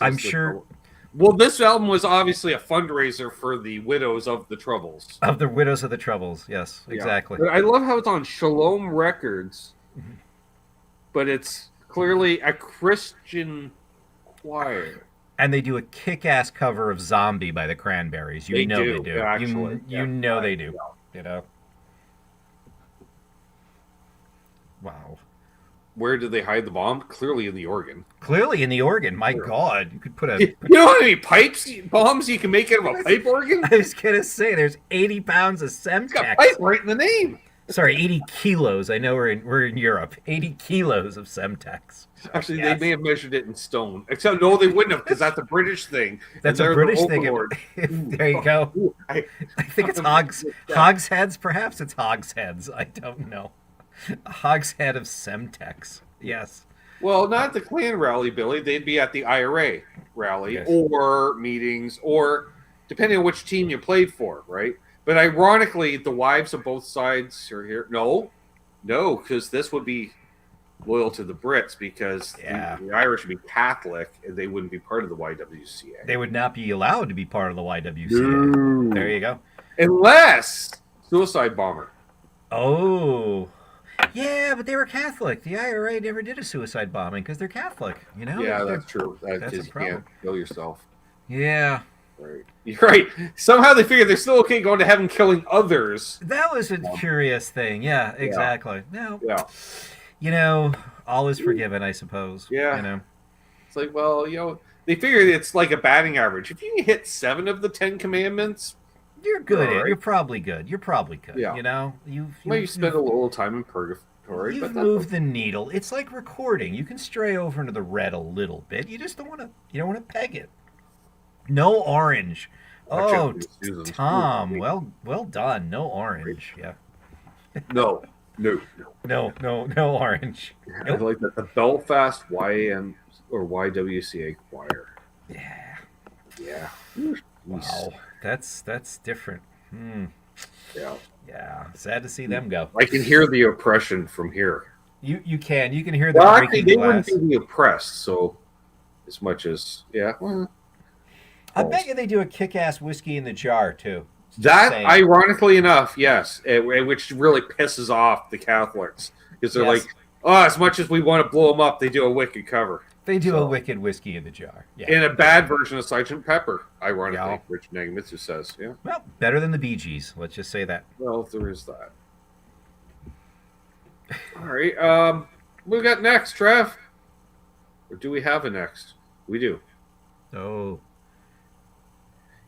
I'm sure... Trouble. Well, this album was obviously a fundraiser for the Widows of the Troubles. Of the Widows of the Troubles, yes, exactly. But I love how it's on Shalom Records, but it's clearly a Christian choir. And they do a kick-ass cover of Zombie by the Cranberries. They do. Actually. You know they do. Wow. Where did they hide the bomb? Clearly in the organ. My God. You could put a... You know how many bombs you can make out of a pipe organ? I was going to say, there's 80 pounds of Semtex. It's got pipe right in the name. Sorry, 80 kilos. I know we're in Europe. 80 kilos of Semtex. Actually, They may have measured it in stone. Except, no, they wouldn't have, because that's a British thing. That's a British thing. There you go. I think it's hogsheads, perhaps. It's hogsheads. I don't know. A hogshead of Semtex. Yes. Well, not at the Klan rally, Billy. They'd be at the IRA rally or meetings, or depending on which team you played for, right? But ironically, the wives of both sides are here. No, because this would be loyal to the Brits, because the Irish would be Catholic and they wouldn't be part of the YWCA. They would not be allowed to be part of the YWCA. No. There you go. Unless suicide bomber. Oh. Yeah, but they were Catholic. The IRA never did a suicide bombing because they're Catholic, Yeah, that's true. That's you can't kill yourself. Yeah. Right. You're right. Somehow they figured they're still okay going to heaven killing others. That was a curious thing. Yeah, exactly. Yeah. All is forgiven, I suppose. Yeah. It's like, well, they figured it's like a batting average. If you can hit 7 of the 10 commandments, you're good. Right. You're probably good. Yeah. You spend a little time in purgatory. You've moved the needle. It's like recording. You can stray over into the red a little bit. You just don't want to. You don't want to peg it. No orange. Oh, Tom. Well done. No orange. Yeah. No orange. I like that. The Belfast YM or YWCA choir. Yeah. Wow. That's different. Yeah. Sad to see them go. I can hear the oppression from here. You can hear the actually, they wouldn't be the oppressed, so as much as I bet you they do a kick-ass whiskey in the jar too. That, ironically enough, yes, which really pisses off the Catholics because they're like, as much as we want to blow them up, they do a wicked cover. They do So- a wicked whiskey in the jar. Yeah. In a bad version of Sergeant Pepper, ironically, Yeah. Rich Nagamitsu says. Yeah. Well, better than the Bee Gees. Let's just say that. Well, there is that. All right. What we got next, Trev? Or do we have a next? We do. Oh.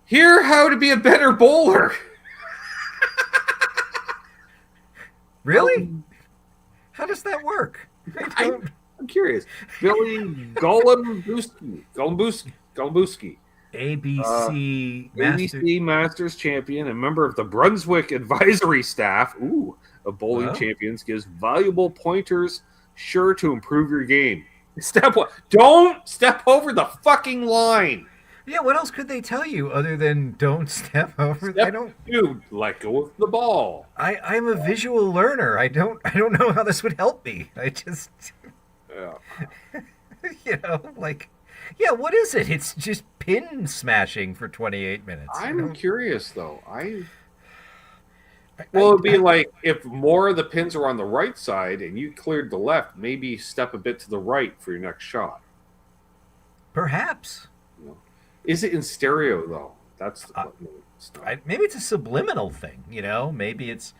Hear how to be a better bowler. Really? How does that work? I'm curious. Billy Golombuski, ABC Master. ABC Masters champion and member of the Brunswick advisory staff. Ooh, of bowling Wow. champions gives valuable pointers sure to improve your game. Step one: don't step over the fucking line. Yeah, what else could they tell you other than don't step over? I Step don't. two: let go of the ball. I'm a visual learner. I don't know how this would help me. I just Yeah. like, yeah, what is it? It's just pin smashing for 28 minutes. I'm curious though. Well, it'd be like if more of the pins are on the right side and you cleared the left, maybe step a bit to the right for your next shot. Perhaps. You know? Is it in stereo though? That's the it's not. Maybe it's a subliminal thing. Maybe it's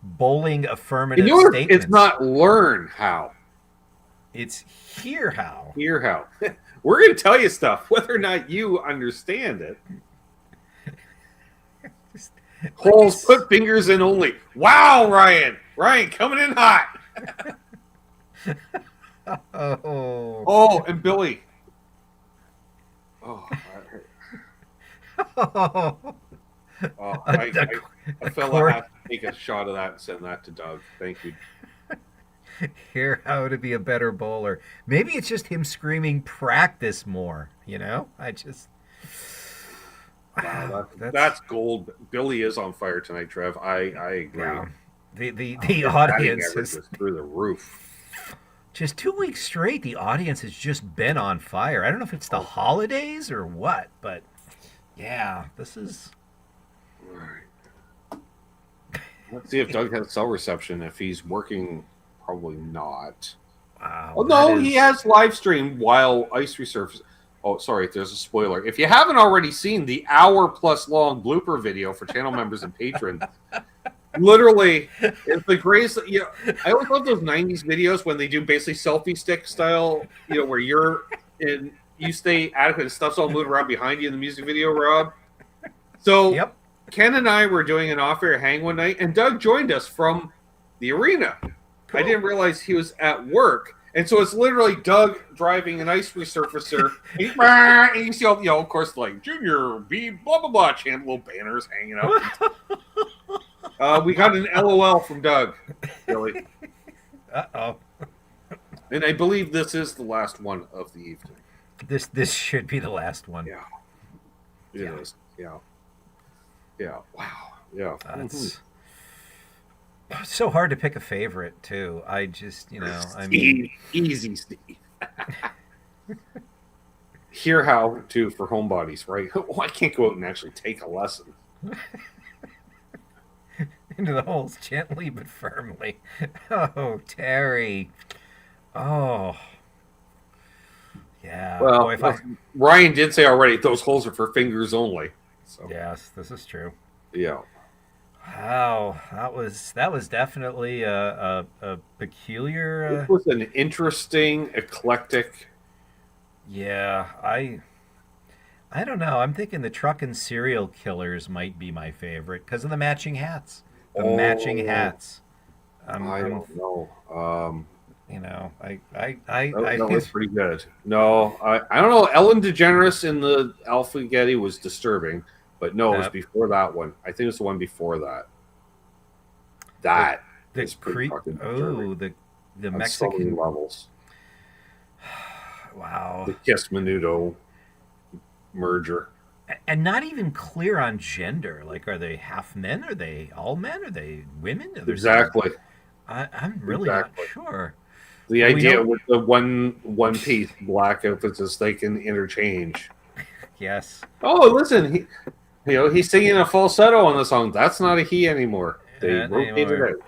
bowling affirmative In yours, statements. it's not learn how. It's hear how. Hear how. We're going to tell you stuff, whether or not you understand it. Holes, put fingers in only. Wow, Ryan. Ryan coming in hot. Oh. Oh, and Billy. Oh, a fella has to take a shot of that and send that to Doug. Thank you. Hear how to be a better bowler. Maybe it's just him screaming practice more, I just Wow, that's gold. Billy is on fire tonight, Trev. I agree. Yeah. The audience is is through the roof. just 2 weeks straight. The audience has just been on fire. I don't know if it's the holidays or what, but yeah, this is. All right. Let's see if Doug has cell reception. If he's working, probably not. Wow. Oh no, he has live streamed while ice resurfaces. Oh, sorry, there's a spoiler. If you haven't already seen the hour-plus long blooper video for channel members and patrons, literally, it's the greatest. I always love those '90s videos when they do basically selfie stick style. Where you stay adequate and stuff's all moving around behind you in the music video, Rob. So, Yep. Ken and I were doing an off-air hang one night, and Doug joined us from the arena. Cool. I didn't realize he was at work. And so it's literally Doug driving an ice resurfacer. And you see all, of course, like Junior B, blah, blah, blah, chant little banners hanging out. We got an LOL from Doug, Billy. Uh-oh. And I believe this is the last one of the evening. This should be the last one. Yeah. It is. Yeah. Yeah. Wow. Yeah. It's so hard to pick a favorite, too. I just, Easy, Steve. Hear how, too, for homebodies, right? Oh, I can't go out and actually take a lesson. Into the holes gently but firmly. Oh, Terry. Oh. Yeah. Well, Boy, Ryan did say already those holes are for fingers only. So yes, this is true. yeah. Wow, that was definitely a peculiar. It was an interesting, eclectic. Yeah, I don't know. I'm thinking the truck and serial killers might be my favorite because of the matching hats. The matching hats. I don't know. I That was pretty good. No, I don't know. Ellen DeGeneres in the Alpha Getty was disturbing, but no, it was before that one. I think it was the one before that. That is pretty fucking disturbing. The On Mexican so many levels. Wow. The Kiss Menudo merger. And not even clear on gender. Like, are they half men? Are they all men? Are they women? Exactly. I'm really not sure. The idea with the one piece black outfits is they can interchange. Yes. Oh, listen, he's singing a falsetto on the song. That's not a he anymore. They rotated it out.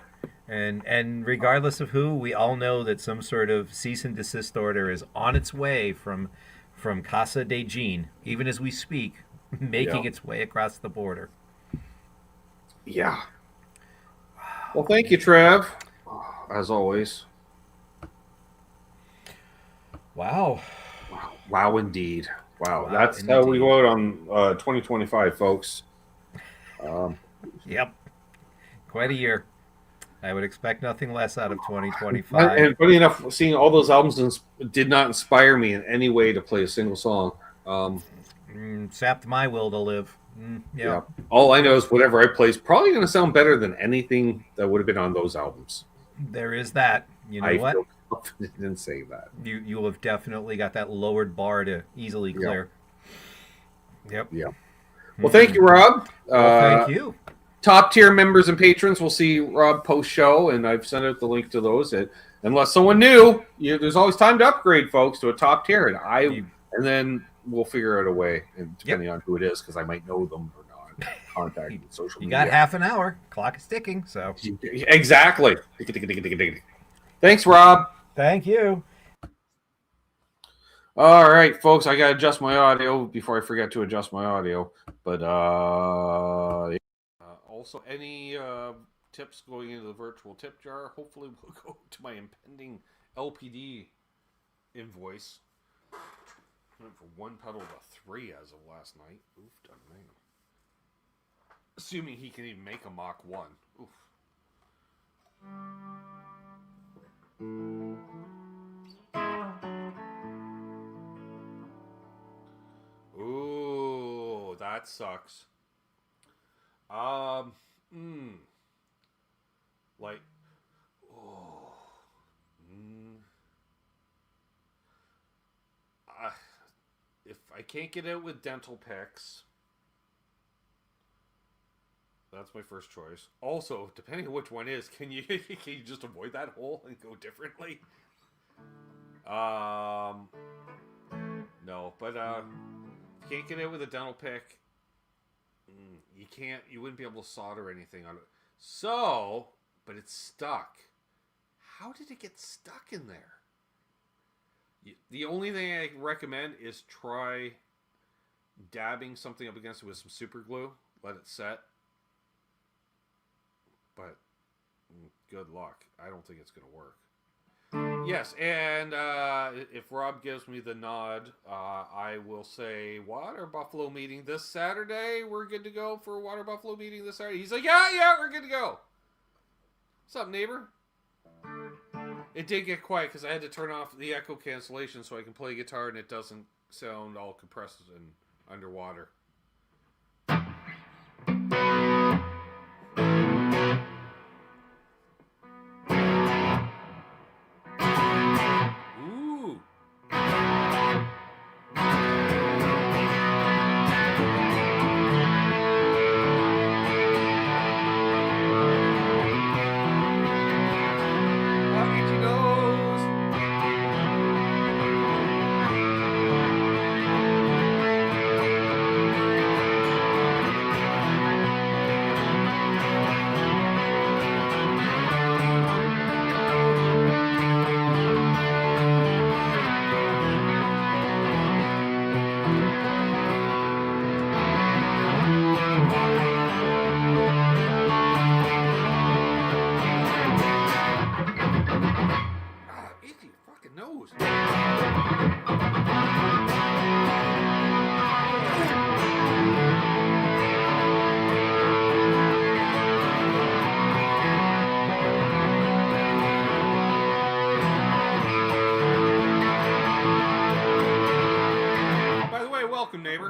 And regardless of who, we all know that some sort of cease and desist order is on its way from Casa de Jean, even as we speak, making its way across the border. Yeah. Well, thank you, Trev. As always. Wow. Wow, indeed. Wow. That's indeed. how we go out on 2025, folks. Yep. Quite a year. I would expect nothing less out of 2025. And funny enough, seeing all those albums did not inspire me in any way to play a single song. Sapped my will to live. Yeah. All I know is whatever I play is probably going to sound better than anything that would have been on those albums. There is that. You know what? I feel confident in saying that. You have definitely got that lowered bar to easily clear. Yep. Yeah. Well, thank you, Rob. Thank you. Top tier members and patrons will see Rob post show, and I've sent out the link to those. Unless someone new, there's always time to upgrade, folks, to a top tier, and then we'll figure out a way, and depending on who it is, because I might know them or not. Contact social media. You got half an hour. Clock is ticking. So exactly. Thanks, Rob. Thank you. All right, folks. I gotta adjust my audio before I forget to adjust my audio. But also, any tips going into the virtual tip jar? Hopefully, will go to my impending LPD invoice. Went from 1 pedal to 3 as of last night. Oof, done man. Assuming he can even make a Mach 1. Oof. Ooh, that sucks. Like, oh, if I can't get out with dental picks, that's my first choice. Also, depending on which one is, can you just avoid that hole and go differently? No, but if you can't get out with a dental pick, you wouldn't be able to solder anything on it. So, but it's stuck. How did it get stuck in there? The only thing I recommend is try dabbing something up against it with some super glue. Let it set. But good luck. I don't think it's going to work. Yes, and if Rob gives me the nod, I will say Water Buffalo meeting this Saturday. We're good to go for a Water Buffalo meeting this Saturday. He's like, yeah, we're good to go. What's up, neighbor? It did get quiet because I had to turn off the echo cancellation so I can play guitar and it doesn't sound all compressed and underwater. Welcome, neighbor.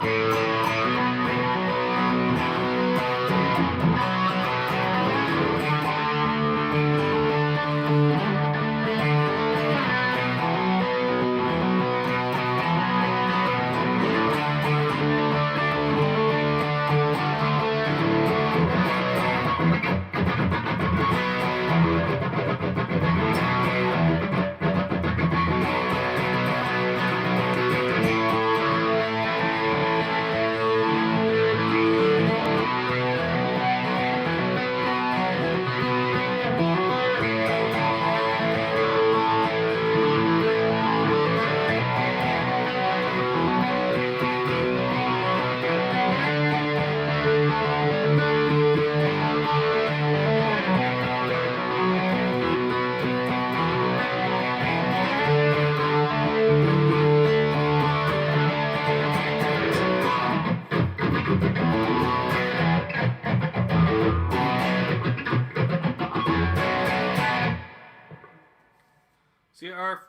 See you, Arf.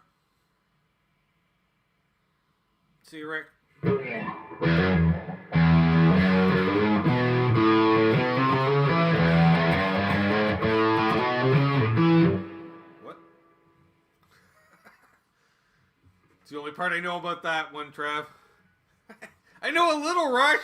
See you, Rick. What? It's the only part I know about that one, Trev. I know a little Rush.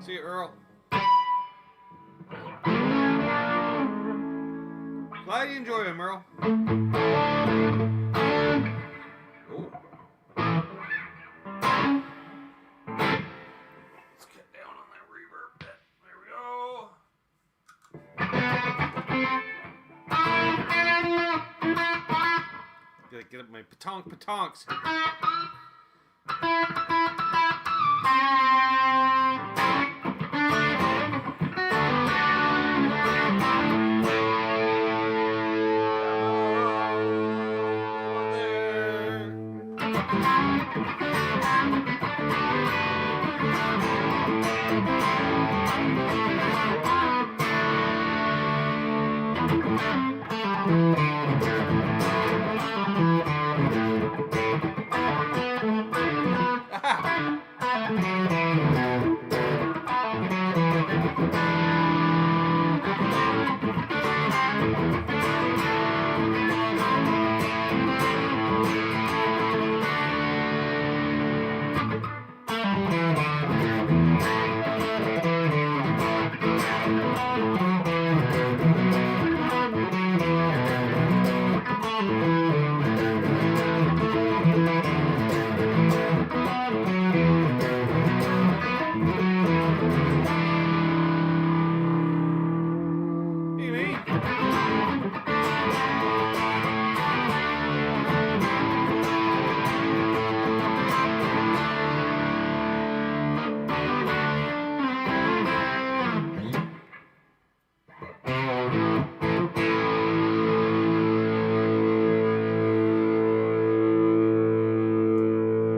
See you, Earl. Glad you enjoy him, Earl. Ooh. Let's get down on that reverb bit. There we go. Gotta get up my patonks.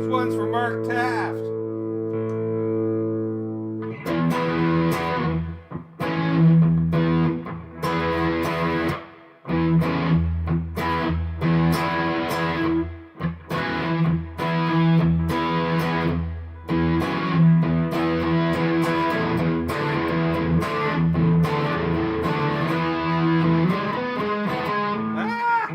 One's for Mark Taft. Ah!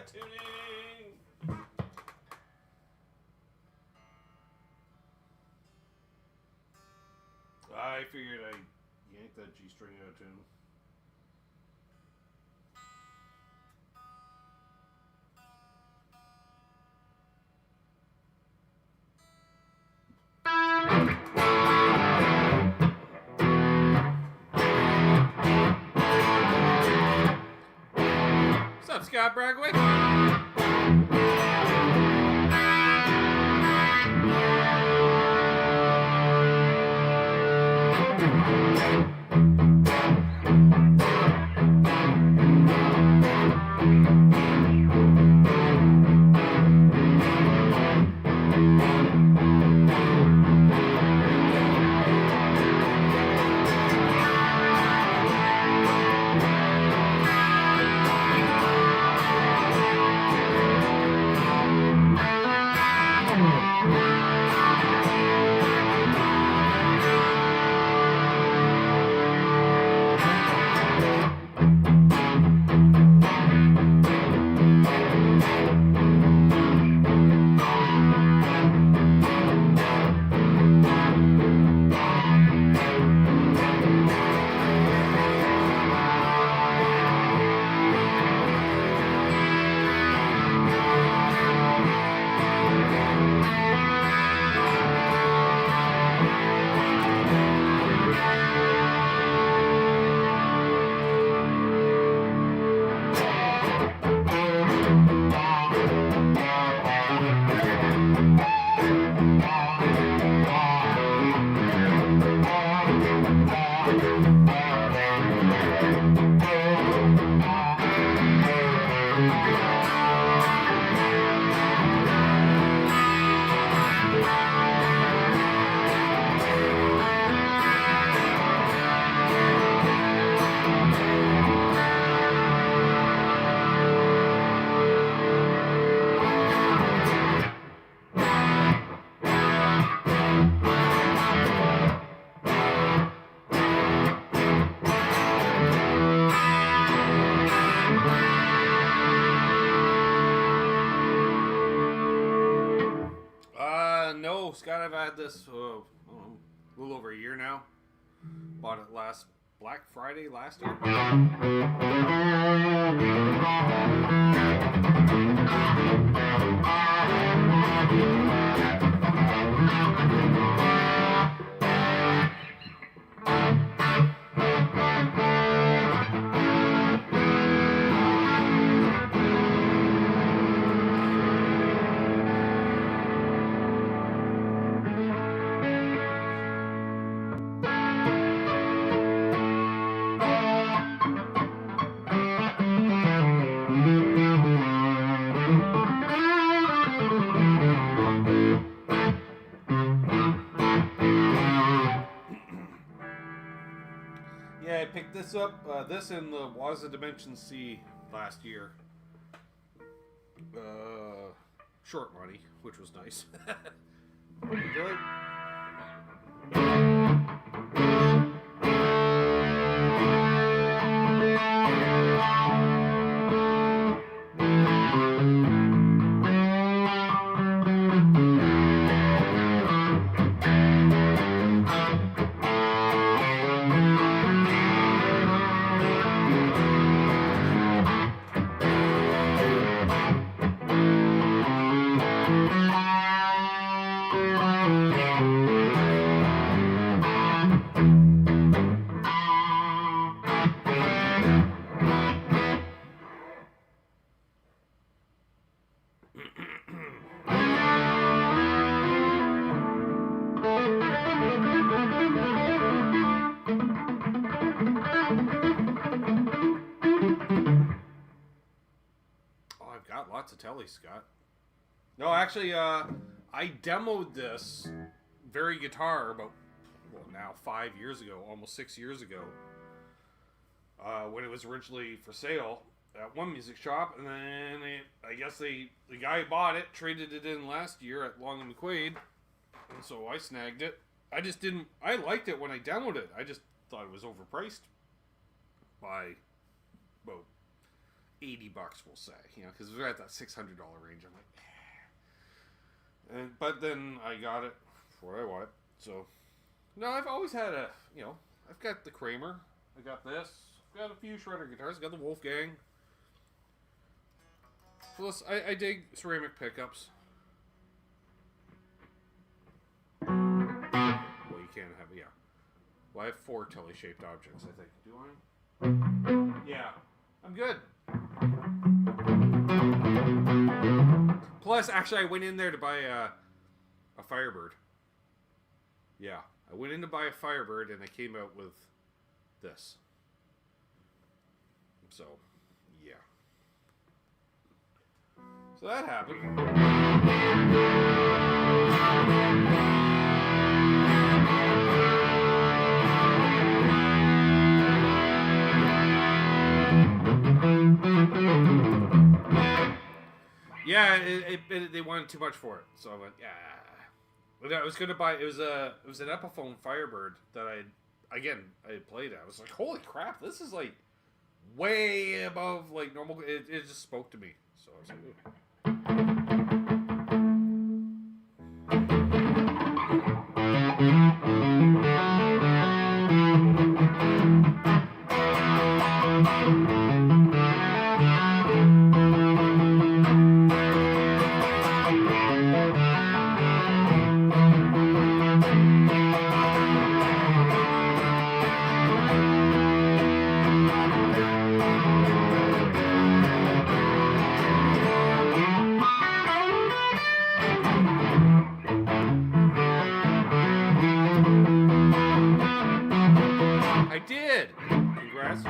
tuning. I figured I yanked that G string out of tune. What's up, Scott Bragway? No, Scott, I've had this a little over a year now. Bought it last Black Friday last year. Yeah, I picked this up, this in the Waza Dimension C last year. Short money, which was nice. Enjoy. Lots of telly, Scott. No, actually, I demoed this very guitar about, now 5 years ago, almost 6 years ago, when it was originally for sale at one music shop, and then the guy bought it, traded it in last year at Long and McQuaid, and so I snagged it. I liked it when I demoed it. I just thought it was overpriced by about $80, we'll say, because we're at that $600 range. I'm like, but then I got it for what I want. So, no, I've always had I've got the Kramer, I got this, I've got a few Shredder guitars, I got the Wolfgang. Plus, I dig ceramic pickups. Well, you can't have, Well, I have 4 Telly-shaped objects, I think. Do I? Yeah. I'm good. Plus, actually, I went in there to buy a Firebird. Yeah. I went in to buy a Firebird, and I came out with this. So, yeah. So that happened. Yeah, they wanted too much for it, so I went, yeah. But I was gonna buy. It was an Epiphone Firebird that I played at. I was like, holy crap, this is like way above like normal. It just spoke to me, so I was like, ooh. I did! Congrats.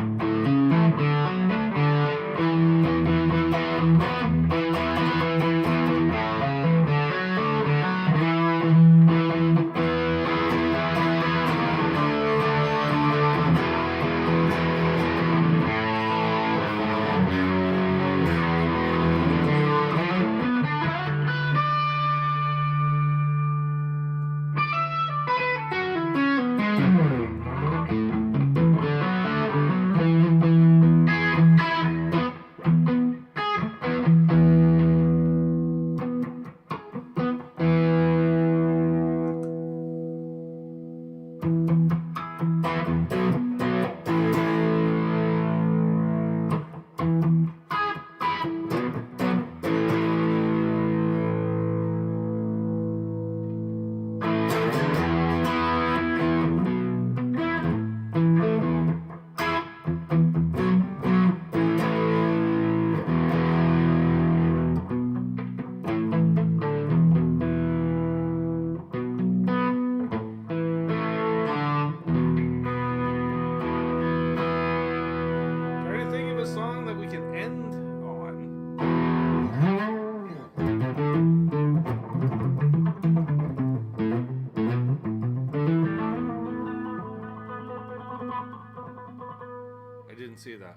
See that.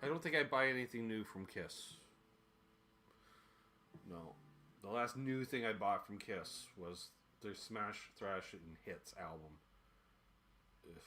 I don't think I buy anything new from Kiss. No. The last new thing I bought from Kiss was their Smash, Thrash, and Hits album. Ugh.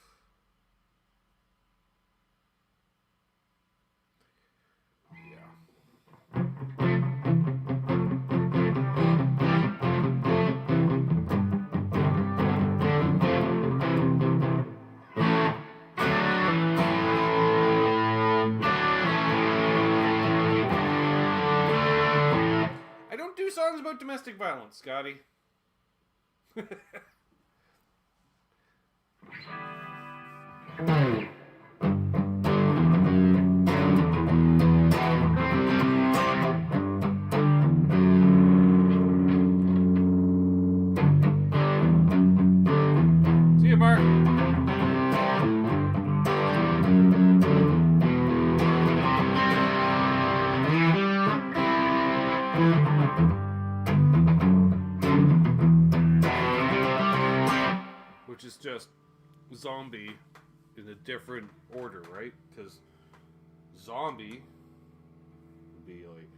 Songs about domestic violence, Scotty. See you, Mark. Which is just Zombie in a different order, right? Because Zombie would be like...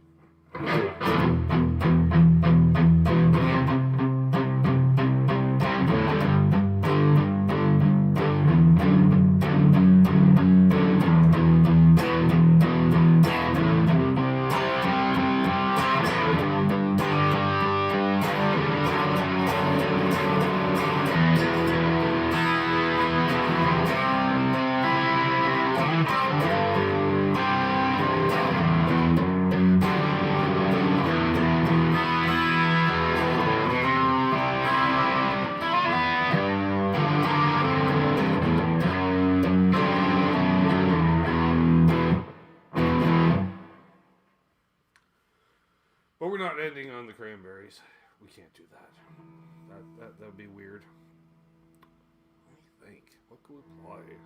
depending on the cranberries. We can't do that. That would be weird. Let me think. What could we play?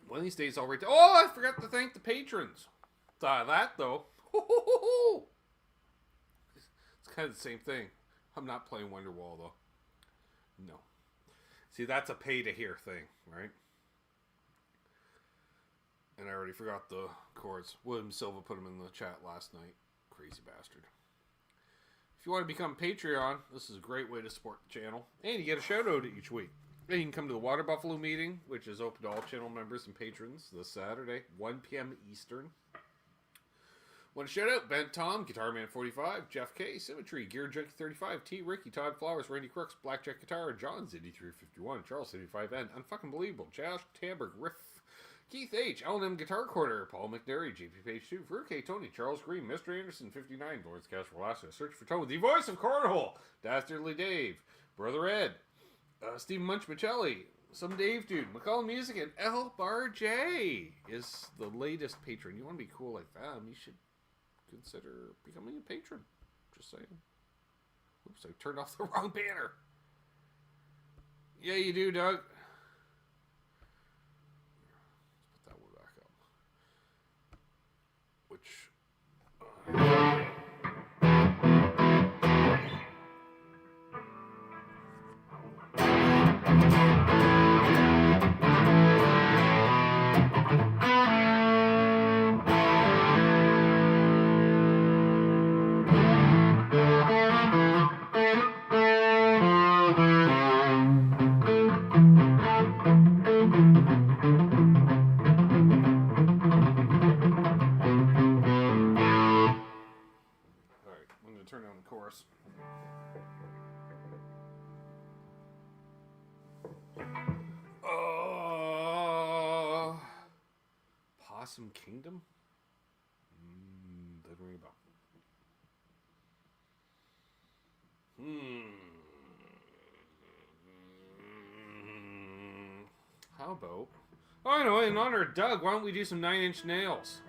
One of these days I'll write. Oh, I forgot to thank the patrons. That though. It's kind of the same thing. I'm not playing Wonderwall though. No. See, that's a pay to hear thing, right? And I already forgot the chords. William Silva put them in the chat last night. Crazy bastard. If you want to become Patreon, this is a great way to support the channel. And you get a shout out each week. And you can come to the Water Buffalo meeting, which is open to all channel members and patrons this Saturday, 1 p.m. Eastern. Want to shout out Ben Tom, Guitar Man 45, Jeff K, Symmetry, Gear Junkie 35, T Ricky, Todd Flowers, Randy Crooks, Blackjack Guitar, John Ziddy 351, Charles 75N, Unfucking Believable, Josh Tamberg, Riff, Keith H, L&M Guitar Corner, Paul McNary, JP Page 2, Fruit K, Tony, Charles Green, Mr. Anderson 59, Lawrence Cash Velasquez, Search for Tone, the voice of Cornhole, Dastardly Dave, Brother Ed, Stephen Munch Michelli, Some Dave Dude, McCall Music, and L Bar J is the latest patron. You want to be cool like them, you should consider becoming a patron. Just saying. Oops, I turned off the wrong banner. Yeah, you do, Doug. Let's put that one back up. Which... turn on the chorus. Possum Kingdom? Doesn't ring a bell. How about... Oh, I know, in honor of Doug, why don't we do some 9 Inch Nails?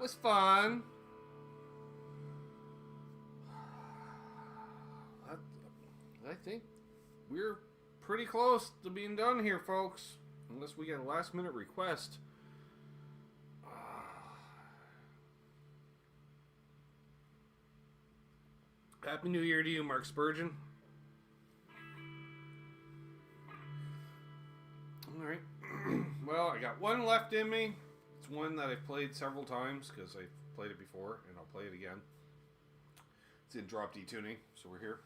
Was fun. I think we're pretty close to being done here, folks. Unless we get a last minute request. Happy New Year to you, Mark Spurgeon. Alright. Well, I got one left in me. It's one that I've played several times because I've played it before and I'll play it again. It's in drop D tuning, so we're here.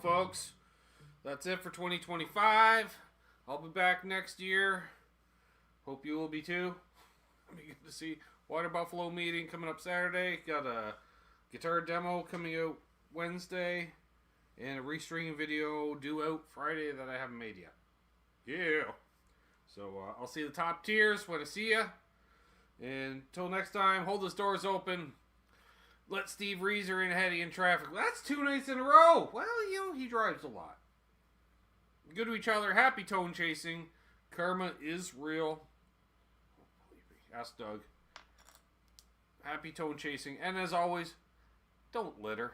Folks, that's it for 2025. I'll be back next year. Hope you will be too. It'll be good to see Water Buffalo meeting coming up Saturday. Got a guitar demo coming out Wednesday and a restringing video due out Friday that I haven't made yet. Yeah. So I'll see the top tiers when I see ya. And until next time, hold those doors open. Let Steve Reeser in ahead in traffic. Well, that's 2 nights in a row. Well, he drives a lot. Good to each other. Happy tone chasing. Karma is real. Ask Doug. Happy tone chasing. And as always, don't litter.